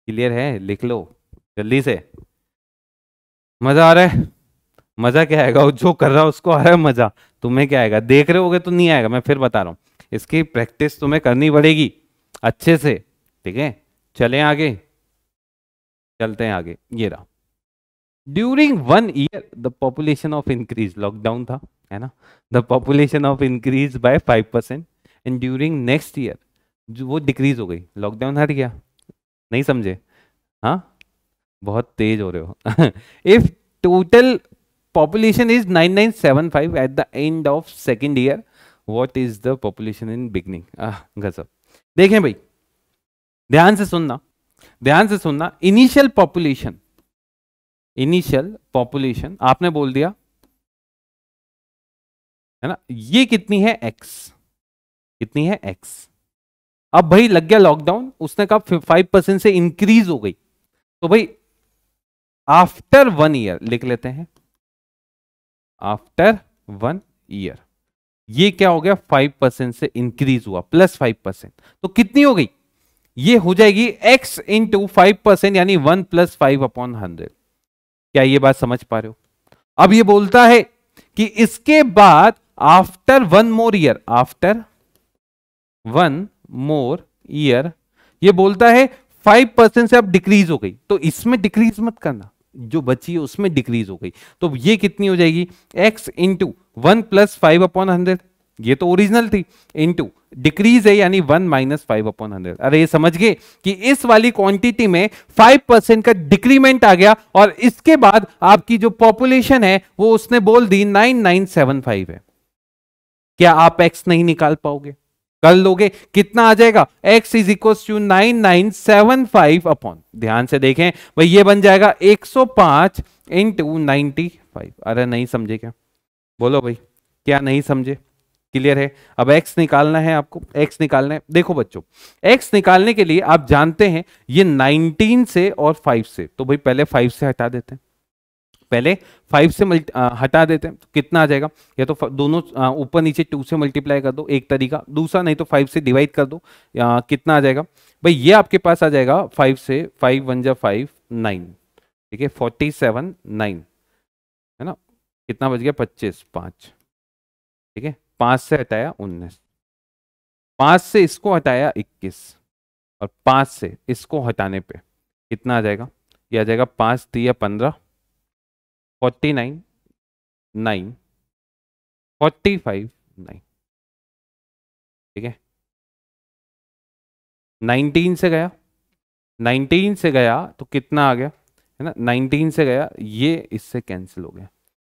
क्लियर है? लिख लो जल्दी से। मजा आ रहा है? मजा क्या आएगा? जो कर रहा है उसको आ रहा है मजा, तुम्हें क्या आएगा? देख रहे होगे तो नहीं आएगा, मैं फिर बता रहा हूँ, इसकी प्रैक्टिस तुम्हें करनी पड़ेगी अच्छे से, ठीक है? चलें आगे, चलते हैं आगे। ये रहा, during 1 year the population of increase, lockdown था, है ना? The population of increase by 5% and during next year जो वो डिक्रीज हो गई, लॉकडाउन हट गया। नहीं समझे? हाँ, बहुत तेज हो रहे हो। If total population is 9975 at the end of second year, what is the population in beginning? गजब। देखें भाई, ध्यान से सुनना, ध्यान से सुनना। इनिशियल पॉपुलेशन, इनिशियल पॉपुलेशन आपने बोल दिया, है ना? ये कितनी है? x, कितनी है? x। अब भाई लग गया लॉकडाउन, उसने कहा 5% से इंक्रीज हो गई, तो भाई आफ्टर 1 ईयर लिख लेते हैं, आफ्टर 1 ईयर ये क्या हो गया? 5% से इंक्रीज हुआ, +5%, तो कितनी हो गई? ये हो जाएगी x इंटू 5%, यानी 1 + 5/100। क्या ये बात समझ पा रहे हो? अब ये बोलता है कि इसके बाद after 1 more year, after 1 more year ये बोलता है 5% से अब डिक्रीज हो गई, तो इसमें डिक्रीज मत करना, जो बची है उसमें डिक्रीज हो गई, तो ये कितनी हो जाएगी? x इंटू 1 + 5/100, ये तो ओरिजिनल थी, इंटू डिक्रीज है यानी 1 - 5/100। अरे ये समझ गए कि इस वाली क्वांटिटी में 5% का डिक्रीमेंट आ गया, और इसके बाद आपकी जो पॉपुलेशन है वो उसने बोल दी 9975 है। क्या आप x नहीं निकाल पाओगे? कर लोगे? कितना आ जाएगा? x is equal to 9975 upon, ध्यान से देखें भाई, ये बन जाएगा 105 इंटू 95। अरे नहीं समझे क्या? बोलो भाई, क्या नहीं समझे? क्लियर है? अब x निकालना है आपको, x निकालना है। देखो बच्चों, x निकालने के लिए आप जानते हैं ये 19 से और 5 से, तो भाई पहले 5 से हटा देते हैं, पहले 5 से हटा देते हैं, तो कितना आ जाएगा? या तो दोनों ऊपर नीचे 2 से मल्टीप्लाई कर दो, एक तरीका, दूसरा नहीं तो 5 से डिवाइड कर दो, कितना आ जाएगा भाई? ये आपके पास आ जाएगा 5 से, 5 1 जा 5 9, ठीक है, 47 9, है ना? कितना बच गया? 25 5, ठीक है, 5 से हटाया 19, 5 से इसको हटाया 21, और 5 से इसको हटाने पे कितना आ जाएगा? ये आ जाएगा 5 3 15, 49 9, 45 9, ठीक है। 19 से गया, 19 से गया तो कितना आ गया? है ना, 19 से गया, ये इससे कैंसिल हो गया,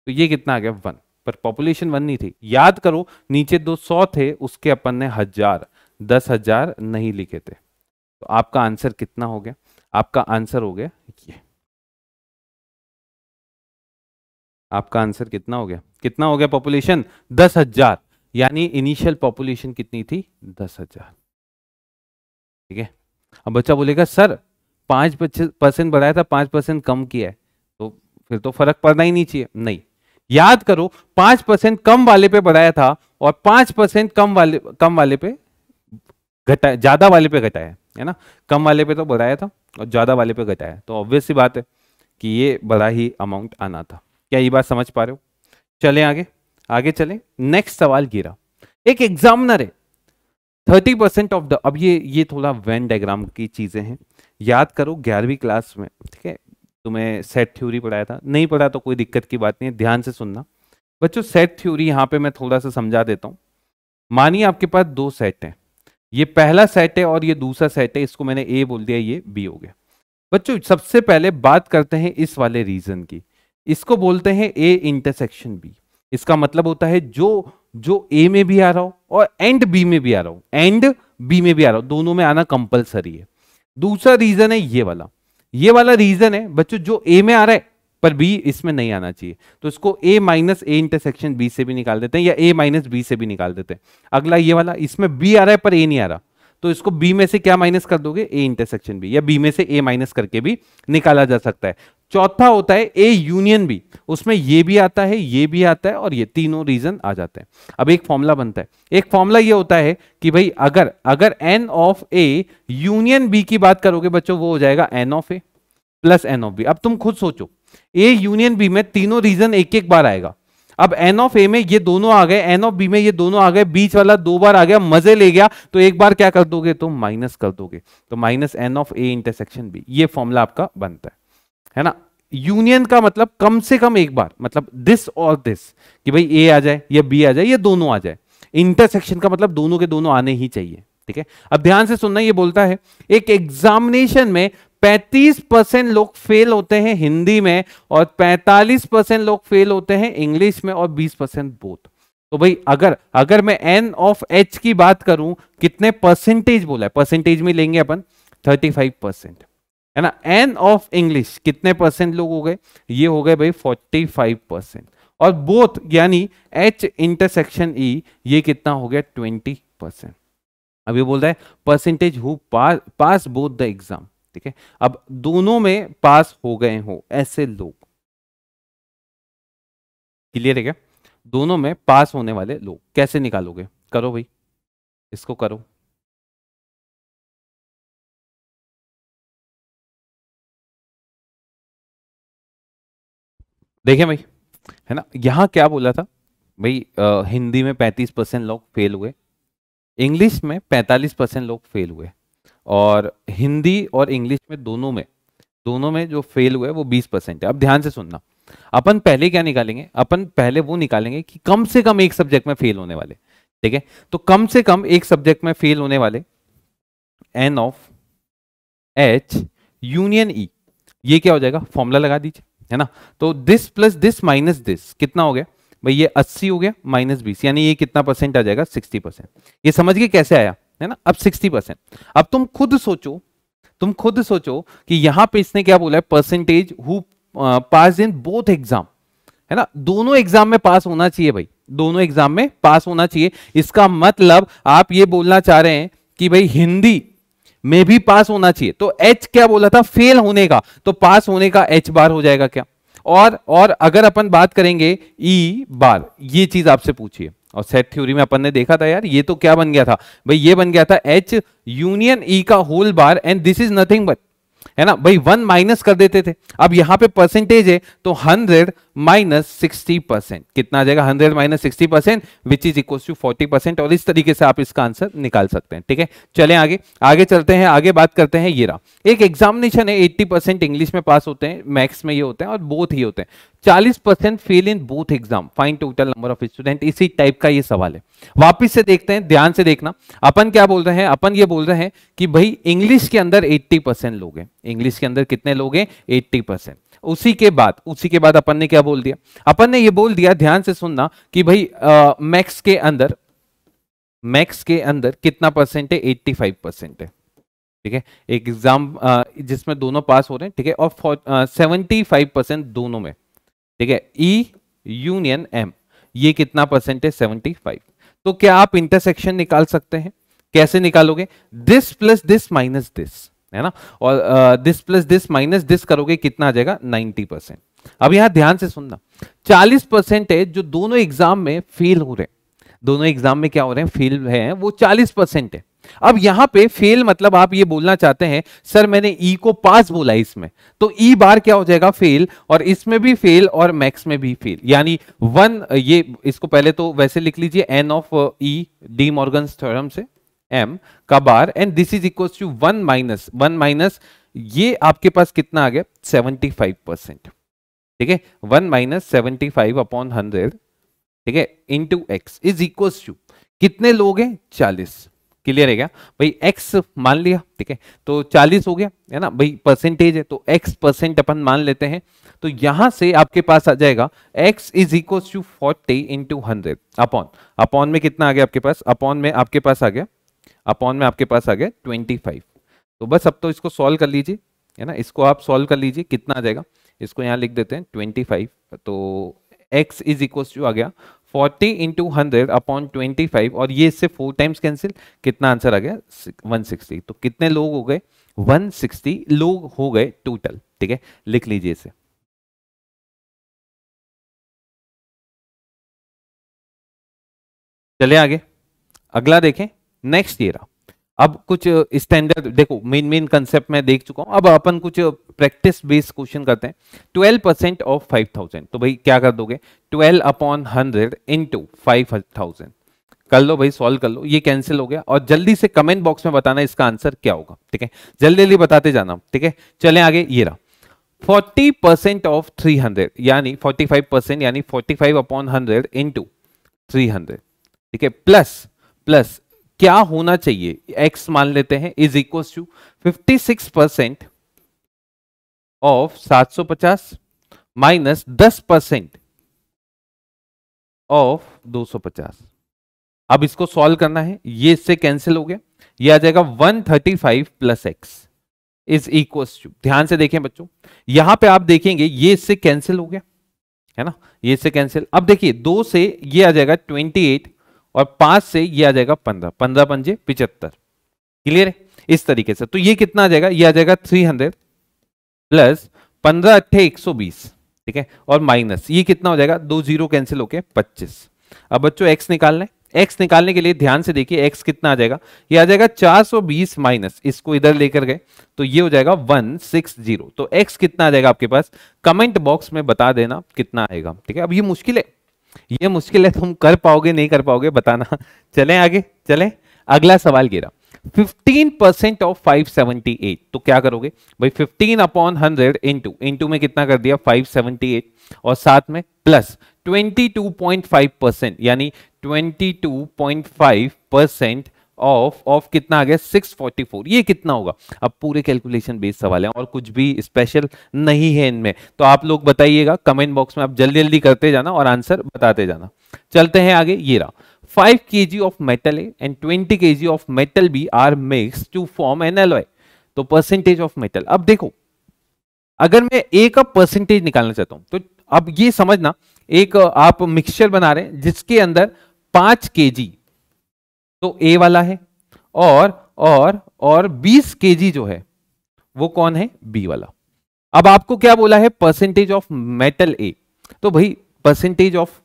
तो ये कितना आ गया? 1, पर पॉपुलेशन 1 नहीं थी, याद करो नीचे 200 थे, उसके अपन ने 1000 10,000 नहीं लिखे थे, तो आपका आंसर कितना हो गया? आपका आंसर हो गया ये, आपका आंसर कितना हो गया? कितना हो गया पॉपुलेशन? 10,000, यानी इनिशियल पॉपुलेशन कितनी थी? 10,000, ठीक है। अब बच्चा बोलेगा सर 5% बढ़ाया था, 5% कम किया है, तो फिर तो फर्क पड़ना ही नहीं चाहिए। नहीं, याद करो 5% कम वाले पे बढ़ाया था, और 5% कम वाले पे घटाया, ज्यादा वाले पे घटाया, है ना? कम वाले पे तो बढ़ाया था और ज्यादा वाले पे घटाया, तो ऑब्वियस सी बात है कि ये बड़ा ही अमाउंट आना था। क्या ये बात समझ पा रहे हो? चलें आगे, आगे चलें। नेक्स्ट सवाल गिरा, एक एग्जामिनर है 30% ऑफ द, अब ये थोड़ा वेन डायग्राम की चीजें हैं, याद करो 11वीं क्लास में, ठीक है, तुम्हें सेट थ्योरी पढ़ाया था, नहीं पढ़ा तो कोई दिक्कत की बात नहीं है, ध्यान से सुनना बच्चों। सेट थ्योरी यहाँ पे मैं थोड़ा सा समझा देता हूँ। मानिए आपके पास दो सेट हैं, ये पहला सेट है और ये दूसरा सेट है, इसको मैंने ए बोल दिया, ये बी हो गया। बच्चों सबसे पहले बात करते हैं इस वाले रीजन की, इसको बोलते हैं ए इंटरसेक्शन बी। इसका मतलब होता है जो ए में भी आ रहा हो और एंड बी में भी आ रहा हो, एंड बी में भी आ रहा हो, दोनों में आना कंपलसरी है। दूसरा रीजन है ये वाला रीजन है बच्चों, जो ए में आ रहा है पर बी इसमें नहीं आना चाहिए, तो इसको ए माइनस ए इंटरसेक्शन बी से भी निकाल देते हैं, या ए माइनस बी से भी निकाल देते हैं। अगला ये वाला, इसमें बी आ रहा है पर ए नहीं आ रहा, तो इसको बी में से क्या माइनस कर दोगे, ए इंटरसेक्शन बी, या बी में से ए माइनस करके भी निकाला जा सकता है। चौथा होता है ए यूनियन बी, उसमें ये भी आता है, ये भी आता है, और ये तीनों रीजन आ जाते हैं। अब एक फॉर्मूला बनता है, एक फॉर्मूला ये होता है कि भाई अगर N of A union B की बात करोगे बच्चों, वो हो जाएगा N of A plus N of B. अब तुम खुद सोचो, ए यूनियन बी में तीनों रीजन एक एक बार आएगा, अब एन ऑफ ए में ये दोनों आ गए, एन ऑफ बी में ये दोनों आ गए, बीच वाला दो बार आ गया, मजे ले गया, तो एक बार क्या कर दोगे, तो माइनस कर दोगे, तो minus N of A intersection B, ये फॉर्मूला आपका बनता है ना। यूनियन का मतलब कम से कम एक बार, मतलब दिस और दिस, कि भाई ए आ जाए या बी आ जाए या दोनों आ जाए। इंटरसेक्शन का मतलब दोनों के दोनों आने ही चाहिए, ठीक है। अब ध्यान से सुनना, ये बोलता है एक एग्जामिनेशन में 35% लोग फेल होते हैं हिंदी में, और 45% लोग फेल होते हैं इंग्लिश में, और 20% बोथ। तो भाई अगर मैं एन ऑफ एच की बात करूं, कितने परसेंटेज बोला है, परसेंटेज में लेंगे अपन 35%, है ना। एन ऑफ इंग्लिश कितने परसेंट लोग हो गए, ये हो गए भाई 45%, और बोथ यानी एच इंटरसेक्शन ई, ये कितना हो गया 20%। अब ये बोल रहा है percentage who pass both the exam, ठीक है। अब दोनों में पास हो गए हो ऐसे लोग, क्लियर है क्या, दोनों में पास होने वाले लोग कैसे निकालोगे, करो भाई इसको करो। देखें भाई, है ना, यहां क्या बोला था भाई, हिंदी में 35% लोग फेल हुए, इंग्लिश में 45% लोग फेल हुए, और हिंदी और इंग्लिश में दोनों में जो फेल हुए वो 20% है। अब ध्यान से सुनना, अपन पहले क्या निकालेंगे, अपन पहले वो निकालेंगे कि कम से कम एक सब्जेक्ट में फेल होने वाले, ठीक है। तो कम से कम एक सब्जेक्ट में फेल होने वाले एन ऑफ एच यूनियन ई, ये क्या हो जाएगा, फॉर्मूला लगा दीजिए, है ना। तो this plus this minus this कितना हो गया भाई, ये 80 हो गया माइनस 20, यानी ये कितना परसेंट आ जाएगा, 60%। ये समझ गए कैसे आया, है ना। अब 60%, अब तुम खुद सोचो कि यहां पे इसने क्या बोला है, percentage who pass in both exam, है ना, दोनों एग्जाम में पास होना चाहिए भाई, दोनों एग्जाम में पास होना चाहिए। इसका मतलब आप ये बोलना चाह रहे हैं कि भाई हिंदी में भी पास होना चाहिए, तो एच क्या बोला था, फेल होने का, तो पास होने का एच बार हो जाएगा क्या। और अगर अपन बात करेंगे ई बार, ये चीज आपसे पूछिए, और सेट थ्योरी में अपन ने देखा था यार, ये तो क्या बन गया था भाई, ये बन गया था एच यूनियन ई का whole bar, and this is nothing but, है ना भाई, 1 माइनस कर देते थे। अब यहां पे परसेंटेज है तो 100 माइनस 60%, कितना आ जाएगा, 100 minus 60%, which is equal to 40%, और इस तरीके से आप इसका आंसर निकाल सकते हैं, ठीक है। चलें आगे चलते हैं, आगे बात करते हैं। ये रहा एक एग्जामिनेशन है, 80% इंग्लिश में पास होते हैं, मैथ्स में ये होते हैं, और बोथ ही होते हैं। 40% fail in both exam, find total number of student, इसी टाइप का ये सवाल है। वापिस से देखते हैं, ध्यान से देखना, अपन क्या बोल रहे हैं, अपन ये बोल रहे हैं कि भाई इंग्लिश के अंदर 80% लोग हैं, इंग्लिश के अंदर कितने लोग हैं, 80%। उसी के बाद अपन ने क्या बोल दिया, अपन ने ये बोल दिया, ध्यान से सुनना, कि भाई मैथ्स के अंदर कितना परसेंट है, 85% है, ठीक है। एक एग्जाम जिसमें दोनों पास हो रहे हैं, ठीक है, और 75% दोनों में, ठीक है। ई यूनियन एम, ये कितना परसेंट है, 75। तो क्या आप इंटरसेक्शन निकाल सकते हैं, कैसे निकालोगे, this plus this minus this, है ना, और this plus this minus this करोगे, कितना आ जाएगा, 90%। अब यहां ध्यान से सुनना, 40% है जो दोनों एग्जाम में फेल हो रहे हैं, दोनों एग्जाम में क्या हो रहे हैं, फेल हैं, वो 40% है। अब यहां पे फेल मतलब आप ये बोलना चाहते हैं सर मैंने ई को पास बोला इसमें, तो ई बार क्या हो जाएगा, फेल, और इसमें भी फेल और मैक्स में भी फेल, यानी 1, ये इसको पहले तो वैसे लिख लीजिए, n of e De Morgan's theorem से, m का bar and this is equal to 1 minus ये आपके पास कितना आ गया 75%, ठीक है 1 - 75 अपॉन 100, ठीक है into x is equal to कितने लोग हैं 40। क्लियर है क्या भाई, x मान लिया, ठीक है तो 40 हो गया है ना भाई, परसेंटेज है तो x% अपन मान लेते हैं। तो यहां से आपके पास आ जाएगा x is equal to 40 into 100 upon में कितना आ गया आपके पास, अपॉन में आपके पास आ गया 25। तो बस अब तो इसको सॉल्व कर लीजिए, है ना, इसको आप सॉल्व कर लीजिए, कितना आ जाएगा, इसको यहाँ लिख देते हैं 25। तो x इज इक्वल टू आ गया 40 इंटू 100 अपॉन 25 और ये इससे 4 टाइम्स कैंसिल, कितना आंसर आ गया 160। तो कितने लोग हो गए 160 लोग हो गए टोटल, ठीक है लिख लीजिए इसे। चले आगे, अगला देखें, नेक्स्ट ये रहा। अब कुछ स्टैंडर्ड देखो, मेन कंसेप्ट मैं देख चुका हूं, अब अपन कुछ प्रैक्टिस बेस्ड क्वेश्चन करते हैं। 12% ऑफ 5000, तो भाई क्या कर दोगे 12 अपॉन 100 इंटू 5000, कर लो भाई, सॉल्व कर लो, ये कैंसिल हो गया। और जल्दी से कमेंट बॉक्स में बताना इसका आंसर क्या होगा, ठीक है जल्दी जल्दी बताते जाना, ठीक है। चलें आगे, ये रहा 40% ऑफ 300 यानी 45% यानी 45 अपॉन 100 इंटू 300, ठीक है प्लस क्या होना चाहिए, x मान लेते हैं is equal to 56% of 750 minus 10% of 250। अब इसको सॉल्व करना है, ये इससे कैंसिल हो गया, ये आ जाएगा 135 plus x is equal to, ध्यान से देखें बच्चों, यहां पे आप देखेंगे ये इससे कैंसिल हो गया, है ना, ये इससे कैंसिल। अब देखिए 2 से ये आ जाएगा 28 और 5 से ये आ जाएगा 15, 15 पंजे 75। क्लियर है, इस तरीके से। तो ये कितना आ जाएगा, ये आ जाएगा 300 प्लस 15 अट्ठे 120, ठीक है और माइनस ये कितना हो जाएगा, 2 जीरो कैंसिल होके 25। अब बच्चों एक्स निकालना है, एक्स निकालने के लिए ध्यान से देखिए एक्स कितना आ जाएगा, ये आ जाएगा 420 माइनस इसको इधर लेकर गए तो ये हो जाएगा 160। तो एक्स कितना आ जाएगा आपके पास, कमेंट बॉक्स में बता देना कितना आएगा, ठीक है। अब ये मुश्किल है, ये मुश्किल है, तुम कर पाओगे नहीं कर पाओगे बताना। चलें आगे, चलें अगला सवाल गिरा 15% ऑफ 578, तो क्या करोगे भाई 15 अपॉन 100 इंटू में कितना कर दिया 578 और साथ में प्लस 22.5% यानी 22.5% ऑफ कितना आ गया 644, ये कितना होगा। अब पूरे कैलकुलेशन बेस्ड सवाल है और कुछ भी स्पेशल नहीं है इनमें, तो आप लोग बताइएगा कमेंट बॉक्स में, आप जल्दी जल्दी करते जाना और आंसर बताते जाना। चलते हैं आगे, ये रहा 5 kg of metal A and 20 kg of metal B are mixed to form an alloy, तो परसेंटेज ऑफ मेटल। अब देखो अगर मैं ए का परसेंटेज निकालना चाहता हूं तो अब ये समझना, एक आप मिक्सचर बना रहे हैं जिसके अंदर 5 kg तो ए वाला है और 20 kg जो है वो कौन है बी वाला। अब आपको क्या बोला है परसेंटेज ऑफ मेटल ए, तो भाई परसेंटेज ऑफ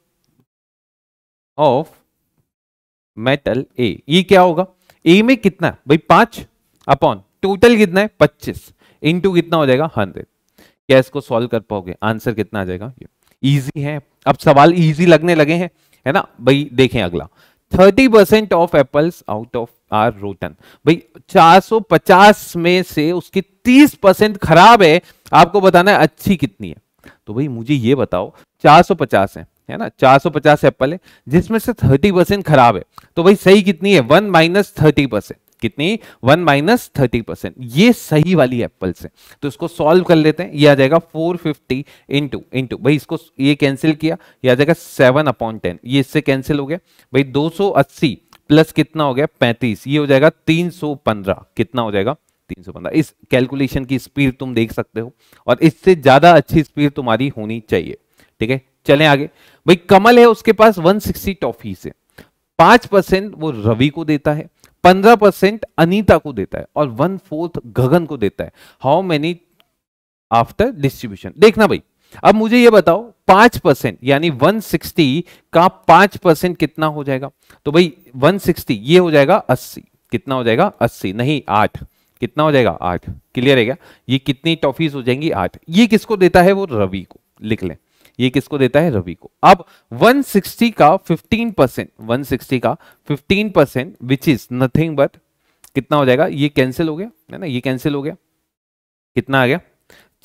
मेटल ए ये क्या होगा, ए में कितना है भाई 5 अपॉन टोटल कितना है 25 इंटू कितना हो जाएगा 100। क्या इसको सॉल्व कर पाओगे, आंसर कितना आ जाएगा, इजी है, अब सवाल इजी लगने लगे हैं, है ना भाई। देखें अगला 30% of apples out of are rotten, भाई 450 में से उसकी 30% खराब है, आपको बताना है अच्छी कितनी है। तो भाई मुझे ये बताओ 450 है ना 450 एप्पल है जिसमें से 30% खराब है, तो भाई सही कितनी है 1 माइनस 30%, कितनी 1 माइनस 30%, ये सही वाली एप्पल्स है। तो इसको सॉल्व कर लेते हैं, ये आ जाएगा 450 इंटू भाई इसको ये कैंसिल किया, ये आ जाएगा 7/10, ये इससे कैंसिल हो गया भाई 280 प्लस कितना हो गया 35, ये हो जाएगा 315, कितना हो जाएगा 315। इस कैलकुलेशन की स्पीड तुम देख सकते हो और इससे ज्यादा अच्छी स्पीड तुम्हारी होनी चाहिए, ठीक है। चलें आगे, भाई कमल है उसके पास 160 टॉफी से 5% वो रवि को देता है, 15% अनीता को देता है और 1/4 गगन को देता है। हाउ मेनी आफ्टर डिस्ट्रीब्यूशन, देखना भाई अब मुझे ये बताओ 5% यानी 160 का 5% कितना हो जाएगा, तो भाई 160 ये हो जाएगा 80, कितना हो जाएगा 80 नहीं 8, कितना हो जाएगा 8। क्लियर है क्या, ये कितनी टॉफीज हो जाएंगी 8। ये किसको देता है वो रवि को, लिख लें ये किसको देता है? रवि को। अब 160 का 15%, 160 का 15% विच इज नथिंग बट कितना हो जाएगा? ये कैंसिल हो गया है ना, ये कैंसिल हो गया, कितना आ गया?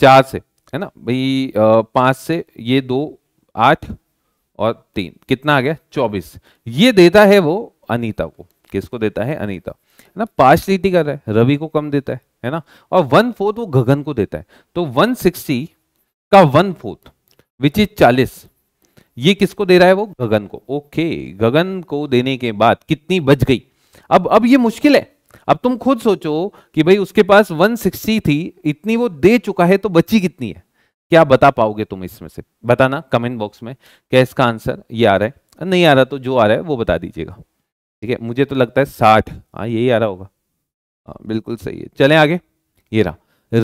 4 से, है ना भाई, 5 से ये 2, 8 और 3, कितना आ गया? 24। ये देता है वो अनीता को। किसको देता है? अनीता, है ना। पार्शलिटी कर रहा है, रवि को कम देता है ना। और 1/4 वो गगन को देता है। तो 160 का 1/4 विच इज 40, ये किसको दे रहा है? वो गगन को। ओके, गगन को देने के बाद कितनी बच गई? अब ये मुश्किल है। अब तुम खुद सोचो कि भाई उसके पास 160 थी, इतनी वो दे चुका है, तो बची कितनी है? क्या बता पाओगे तुम इसमें से? बताना कमेंट बॉक्स में क्या इसका आंसर ये आ रहा है। नहीं आ रहा तो जो आ रहा है वो बता दीजिएगा, ठीक है। मुझे तो लगता है 60, हाँ यही आ रहा होगा। हाँ बिल्कुल सही है। चलें आगे। ये रहा,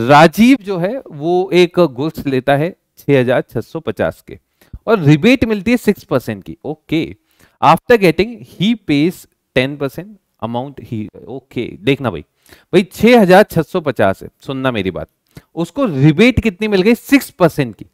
राजीव जो है वो एक गुड्स लेता है 6650 के, और रिबेट मिलती है 6% की। ओके, आफ्टर गेटिंग ही पेज 10% अमाउंट ही। ओके, देखना भाई, भाई 6650 है, सुनना मेरी बात, उसको रिबेट कितनी मिल गई? 6% की।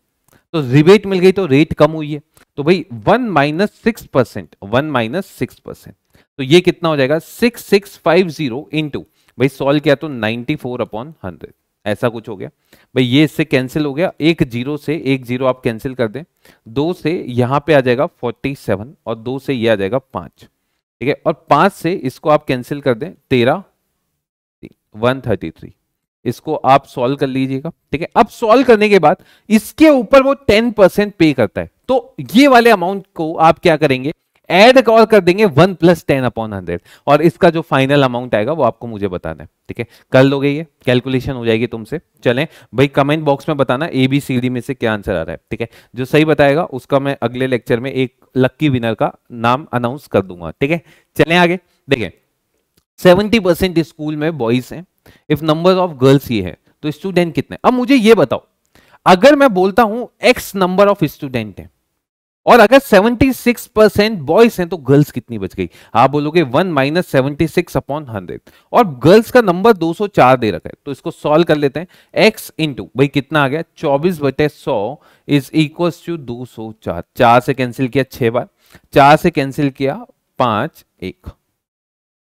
तो रिबेट मिल गई तो रेट कम हुई है, तो भाई 1 माइनस 6%, 1 माइनस 6%, तो ये कितना हो जाएगा? 6650 इंटू, भाई सॉल्व किया तो 94/100, ऐसा कुछ हो गया भाई। ये इससे कैंसिल हो गया, एक जीरो से एक जीरो आप कैंसिल कर दें, 2 से यहां पे आ जाएगा 47 और 2 से ये आ जाएगा 5, ठीक है। और 5 से इसको आप कैंसिल कर दें, 13, 133, इसको आप सॉल्व कर लीजिएगा, ठीक है। अब सॉल्व करने के बाद इसके ऊपर वो 10% पे करता है, तो ये वाले अमाउंट को आप क्या करेंगे? ऐड और कर देंगे 1 + 10/100, और इसका जो फाइनल अमाउंट आएगा वो आपको मुझे बताना है, ठीक है। कर लोगे, ये कैलकुलेशन हो जाएगी तुमसे। चलें भाई, कमेंट बॉक्स में बताना ABCD में से क्या आंसर आ रहा है, ठीक है। जो सही बताएगा उसका मैं अगले लेक्चर में एक लक्की विनर का नाम अनाउंस कर दूंगा, ठीक है। चलें आगे। देखें, 70% स्कूल में बॉयज हैं, इफ नंबर ऑफ गर्ल्स ये है, तो स्टूडेंट कितने? अब मुझे ये बताओ, अगर मैं बोलता हूं x नंबर ऑफ स्टूडेंट है, और अगर 76% बॉयज हैं, तो गर्ल्स कितनी बच गई? आप बोलोगे 1 माइनस 76/100, और गर्ल्स का नंबर 204 दे रखा है, तो इसको सॉल्व कर लेते हैं। x इंटू भाई कितना आ गया? 24/100 इज इक्वल टू 204। 4 से कैंसिल किया 6 बार, 4 से कैंसिल किया 5, 1,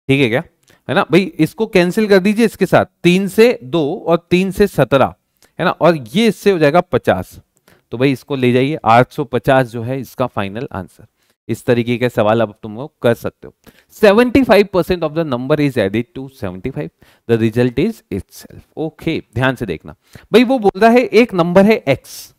ठीक है क्या? है ना भाई, इसको कैंसिल कर दीजिए इसके साथ, 3 से 2 और 3 से 17, है ना, और ये इससे हो जाएगा 50, तो भाई इसको ले जाइए, 850 जो है इसका फाइनल आंसर। इस तरीके के सवाल अब तुम लोग कर सकते हो। 75% of the number is added to 75, the result is itself. Okay, ध्यान से देखना भाई, वो बोल रहा है एक नंबर है x,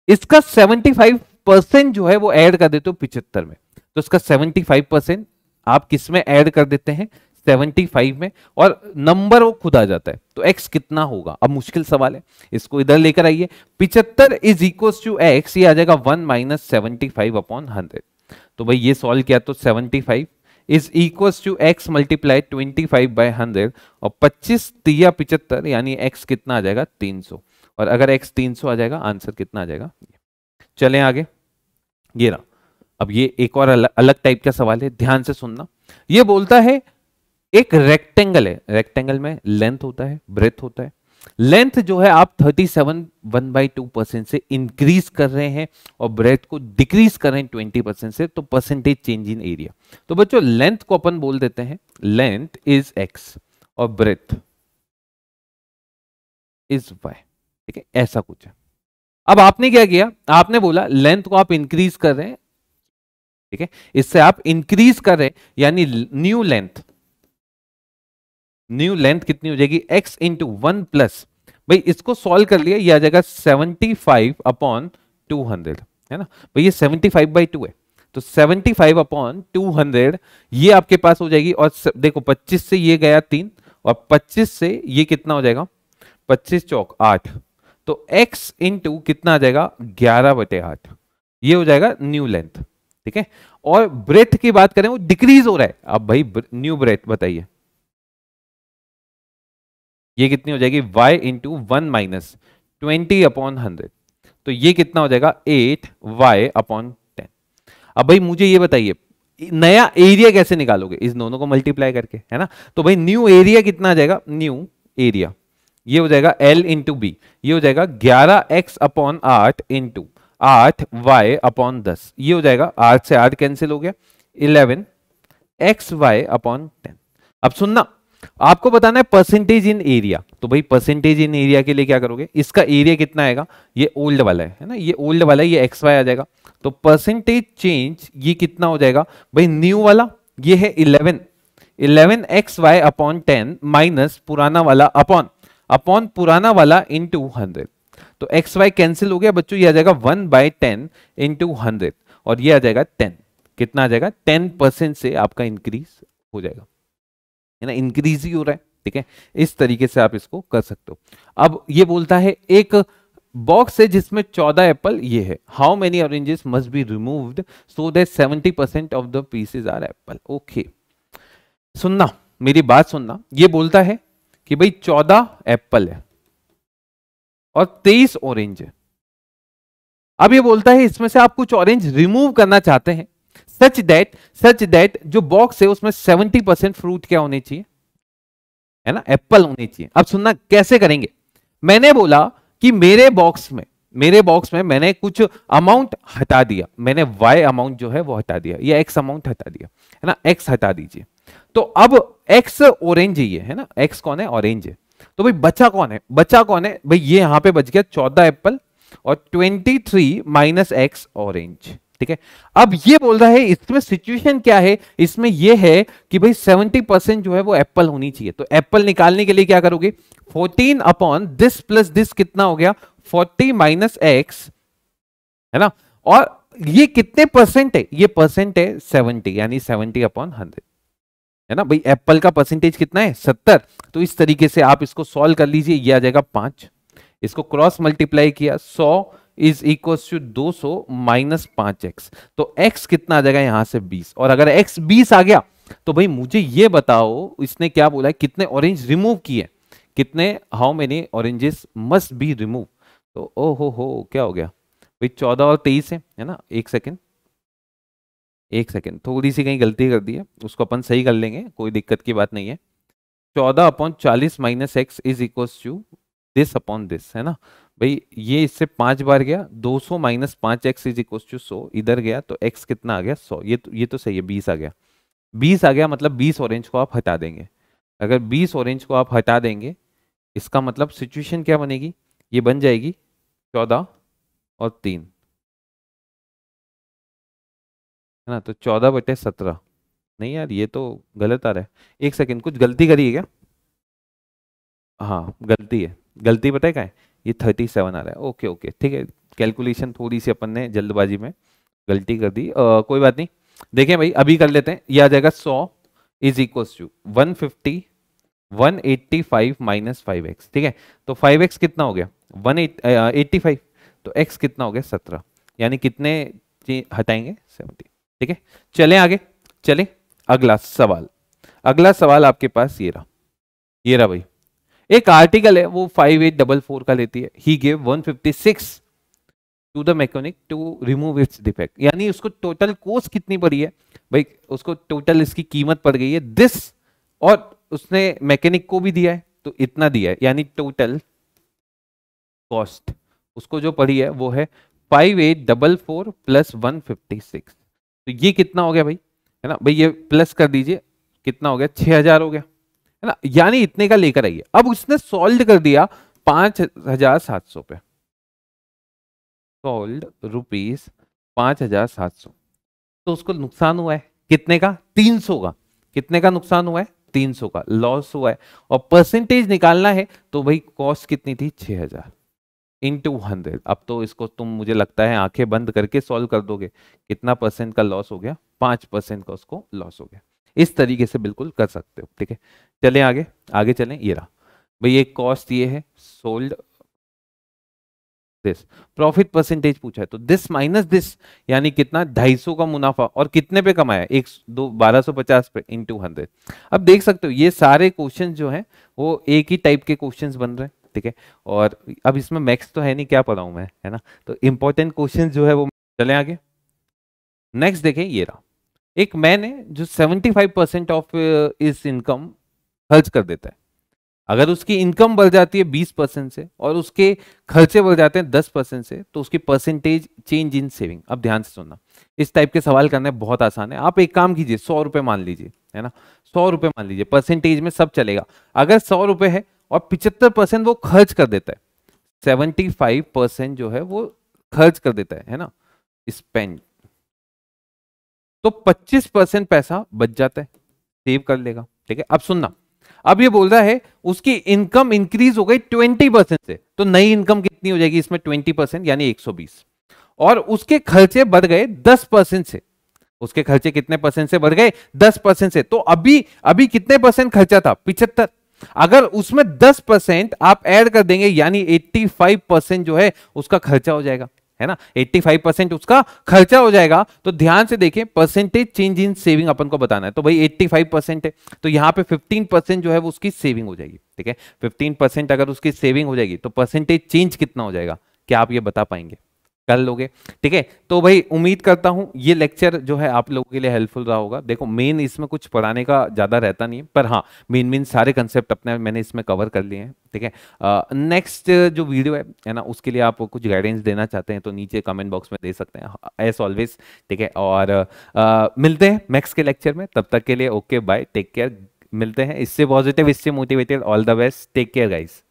इसका 75% जो है वो ऐड कर देते हो 75 में, तो इसका 75% आप किस में ऐड कर देते हैं? 75 में, और नंबर वो खुद आ जाता है, तो x कितना होगा? अब मुश्किल सवाल है, इसको इधर लेकर आइए। 75 इज इक्वल टू x, ये आ जाएगा 1 माइनस 75/100, तो भाई ये सॉल्व किया तो 75 is equal to x multiply 25/100, और 25 तिया 75, यानी x कितना आ जाएगा? 300, और अगर x 300 आ जाएगा, आंसर कितना आ जाएगा? चलें आगे। ये रहा, अब ये एक और अलग टाइप का सवाल है, ध्यान से सुनना। ये बोलता है एक रेक्टेंगल है, रेक्टेंगल में लेंथ होता है, ब्रेथ होता है। लेंथ जो है आप 37 1/2% से इंक्रीज कर रहे हैं, और ब्रेथ को डिक्रीज कर रहे हैं 20% से, तो परसेंटेज चेंज इन एरिया। तो बच्चों लेंथ को अपन बोल देते हैं लेंथ इज x, और ब्रेथ इज y, ठीक है, ऐसा कुछ है। अब आपने क्या किया? आपने बोला लेंथ को आप इंक्रीज कर रहे हैं, ठीक है, इससे आप इंक्रीज कर रहे हैं, यानी न्यू लेंथ, न्यू लेंथ कितनी हो जाएगी? x इंटू 1 प्लस, भाई इसको सॉल्व कर लिया, ये आ जाएगा 75/200, है ना भाई, ये 75/2 है, तो 75/200 ये आपके पास हो जाएगी। और देखो 25 से ये गया 3, और 25 से ये कितना हो जाएगा? 25 चौक 8, तो x इंटू कितना आ जाएगा? 11/8, ये हो जाएगा न्यू लेंथ, ठीक है। और ब्रेथ की बात करें, वो डिक्रीज हो रहा है। अब भाई न्यू ब्रेथ बताइए, ये कितनी हो जाएगी? y इंटू 1 माइनस 20/100, तो ये कितना हो जाएगा? 8y/10। अब भाई मुझे ये बताइए, नया एरिया कैसे निकालोगे? इस दोनों को मल्टीप्लाई करके, है ना। तो भाई न्यू एरिया कितना आ जाएगा? न्यू एरिया ये हो जाएगा L इंटू बी, ये हो जाएगा 11x/8 इंटू 8y/10, ये हो जाएगा 8 से 8 कैंसिल हो गया 11xy/10। अब सुनना, आपको बताना है परसेंटेज इन एरिया, तो भाई परसेंटेज इन एरिया के लिए क्या करोगे, इसका एरिया कितना आएगा, ये ओल्ड वाला है ना, ये ओल्ड वाला है, ये एक्स वाई आ जाएगा, तो परसेंटेज चेंज ये कितना हो जाएगा भाई, न्यू वाला ये है 11xy/10 माइनस पुराना वाला अपॉन पुराना वाला इंटू 100, तो एक्स वाई कैंसिल हो गया बच्चों, ये आ जाएगा 1/10 इंटू 100 और ये आ जाएगा 10, कितना आ जाएगा 10% से आपका इंक्रीज हो जाएगा, है ना, इंक्रीज ही हो रहा है, ठीक है, इस तरीके से आप इसको कर सकते हो। अब ये बोलता है एक बॉक्स है जिसमें 14 एप्पल ये है, how many oranges must be removed so that 70% of the pieces are apple. Okay, सुनना मेरी बात सुनना, ये बोलता है कि भाई 14 एप्पल है और 23 ऑरेंज है। अब ये बोलता है इसमें से आप कुछ ऑरेंज रिमूव करना चाहते हैं सच दैट जो बॉक्स है उसमें 70% फ्रूट क्या होने चाहिए, है ना, एप्पल होने चाहिए। अब सुनना कैसे करेंगे, मैंने बोला कि मेरे बॉक्स में मैंने कुछ अमाउंट हटा दिया, मैंने y अमाउंट जो है वो हटा दिया, या x अमाउंट हटा दिया, है ना, x हटा दीजिए, तो अब x ऑरेंज है ना, x कौन है, ऑरेंज है, तो भाई बचा कौन है भाई, ये यहां पे बच गया 14 एप्पल और 23 माइनस x ऑरेंज, ठीक है। अब ये बोल रहा है इसमें सिचुएशन क्या है, इसमें ये है कि भाई 70% जो है वो एप्पल होनी चाहिए, तो एप्पल निकालने के लिए क्या करोगे, 14 अपॉन दिस प्लस दिस कितना हो गया 40 माइनस एक्स, है ना, और ये कितने परसेंट है, ये परसेंट है 70, यानी 70 अपॉन 100, है ना भाई, एप्पल का परसेंटेज कितना है 70, तो इस तरीके से आप इसको सॉल्व कर लीजिए, ये आ जाएगा 5, इसको क्रॉस मल्टीप्लाई किया 100 is equal to 200 minus 5x, तो x कितना आ जाएगा यहां से 20, और अगर x 20 आ गया तो भाई मुझे ये बताओ इसने क्या बोला है, कितने ऑरेंज रिमूव किए, कितने, how many oranges must be remove, तो ओ हो क्या हो गया भाई 14 और 23 है ना, एक सेकेंड थोड़ी सी कहीं गलती कर दी है, उसको अपन सही कर लेंगे, कोई दिक्कत की बात नहीं है। 14 upon 40 minus x is equal to this upon this, है ना भाई, ये इससे 5 बार गया, 200 minus 5x is equal to 100, इधर गया तो x कितना आ गया 100, ये तो सही है, 20 आ गया, 20 आ गया, मतलब 20 ऑरेंज को आप हटा देंगे, अगर 20 ऑरेंज को आप हटा देंगे इसका मतलब सिचुएशन क्या बनेगी, ये बन जाएगी 14 और 3, है ना, तो 14/17, नहीं यार ये तो गलत आ रहा है, एक सेकेंड कुछ गलती करी है क्या, हाँ गलती है, गलती पता है क्या है, ये 37 आ रहा है, ओके ठीक है, कैलकुलेशन थोड़ी सी अपन ने जल्दबाजी में गलती कर दी, कोई बात नहीं, देखें भाई अभी कर लेते हैं, ये आ जाएगा 100 is equal to 150 185 minus 5x, ठीक है, तो 5x कितना हो गया 185, तो x कितना हो गया 17, यानी कितने हटाएंगे 70, ठीक है। चलें आगे, चलें अगला सवाल आपके पास ये रहा भाई, एक आर्टिकल है वो 5844 का लेती है, he give 156 to the mechanic to remove its defect, यानी उसको टोटल कॉस्ट कितनी पड़ी है भाई, उसको टोटल इसकी कीमत पड़ गई है दिस, और उसने मैकेनिक को भी दिया है तो इतना दिया है, यानी टोटल कॉस्ट उसको जो पड़ी है वो है 5844 प्लस 156, तो ये कितना हो गया भाई, है ना भाई, ये प्लस कर दीजिए, कितना हो गया 6000 हो गया, है ना, यानी इतने का लेकर आइए। अब उसने सॉल्व कर दिया 5700 पे, सॉल्व रुपीज 5700, तो उसको नुकसान हुआ है कितने का 300 का, कितने का नुकसान हुआ है 300 का लॉस हुआ है, और परसेंटेज निकालना है तो भाई कॉस्ट कितनी थी 6000 इंटू 100, अब तो इसको तुम मुझे लगता है आंखें बंद करके सॉल्व कर दोगे, कितना परसेंट का लॉस हो गया 5% का उसको लॉस हो गया, इस तरीके से बिल्कुल कर सकते हो, ठीक है। चलें आगे चलें, ये रहा भाई, एक कॉस्ट ये है सोल्ड दिस, प्रॉफिट परसेंटेज पूछा है तो दिस माइनस दिस, यानी कितना 250 का मुनाफा, और कितने पे कमाया 1250 पे इंटू 100। अब देख सकते हो ये सारे क्वेश्चन जो हैं वो एक ही टाइप के क्वेश्चंस बन रहे हैं, ठीक है, और अब इसमें मैथ्स तो है नहीं, क्या पढ़ाऊं मैं, है ना, तो इंपॉर्टेंट क्वेश्चन जो है वो, चलें आगे नेक्स्ट देखें, ये रहा एक मैन है जो 75% ऑफ इस इनकम खर्च कर देता है, अगर उसकी इनकम बढ़ जाती है 20% से और उसके खर्चे बढ़ जाते हैं 10% से, तो उसकी परसेंटेज चेंज इन सेविंग। अब ध्यान से सुनना, इस टाइप के सवाल करने बहुत आसान है। आप एक काम कीजिए, 100 रुपए मान लीजिए, है ना, 100 रुपए मान लीजिए, परसेंटेज में सब चलेगा। अगर 100 रुपए है और 75% वो खर्च कर देता है, 75% जो है वो खर्च कर देता है ना, स्पेंड, तो 25% पैसा बच जाता है, सेव कर लेगा। ठीक है, अब सुनना, अब ये बोल रहा है उसकी इनकम इंक्रीज हो गई 20% से, तो नई इनकम कितनी हो जाएगी इसमें, 20% यानी 120, और उसके खर्चे बढ़ गए 10% से। उसके खर्चे कितने परसेंट से बढ़ गए, 10% से। तो अभी अभी कितने परसेंट खर्चा था, 75। अगर उसमें 10% आप ऐड कर देंगे, यानी 85% जो है उसका खर्चा हो जाएगा, है ना, 85% उसका खर्चा हो जाएगा। तो ध्यान से देखें, परसेंटेज चेंज इन सेविंग अपन को बताना है। तो भाई 85% है, तो यहां पे 15% जो है वो उसकी सेविंग हो जाएगी। ठीक है, 15% अगर उसकी सेविंग हो जाएगी तो परसेंटेज चेंज कितना हो जाएगा, क्या आप ये बता पाएंगे, कर लोगे। ठीक है, तो भाई उम्मीद करता हूं ये लेक्चर जो है आप लोगों के लिए हेल्पफुल रहा होगा। देखो मेन इसमें कुछ पढ़ाने का ज्यादा रहता नहीं है, पर हाँ मेन सारे कंसेप्ट अपने मैंने इसमें कवर कर लिए हैं। ठीक है, नेक्स्ट जो वीडियो है ना, उसके लिए आप कुछ गाइडेंस देना चाहते हैं तो नीचे कमेंट बॉक्स में दे सकते हैं, एज ऑलवेज। ठीक है, और मिलते हैं नेक्स्ट के लेक्चर में, तब तक के लिए ओके बाय, टेक केयर। मिलते हैं, इससे पॉजिटिव, इससे motivated, all the best, take care guys.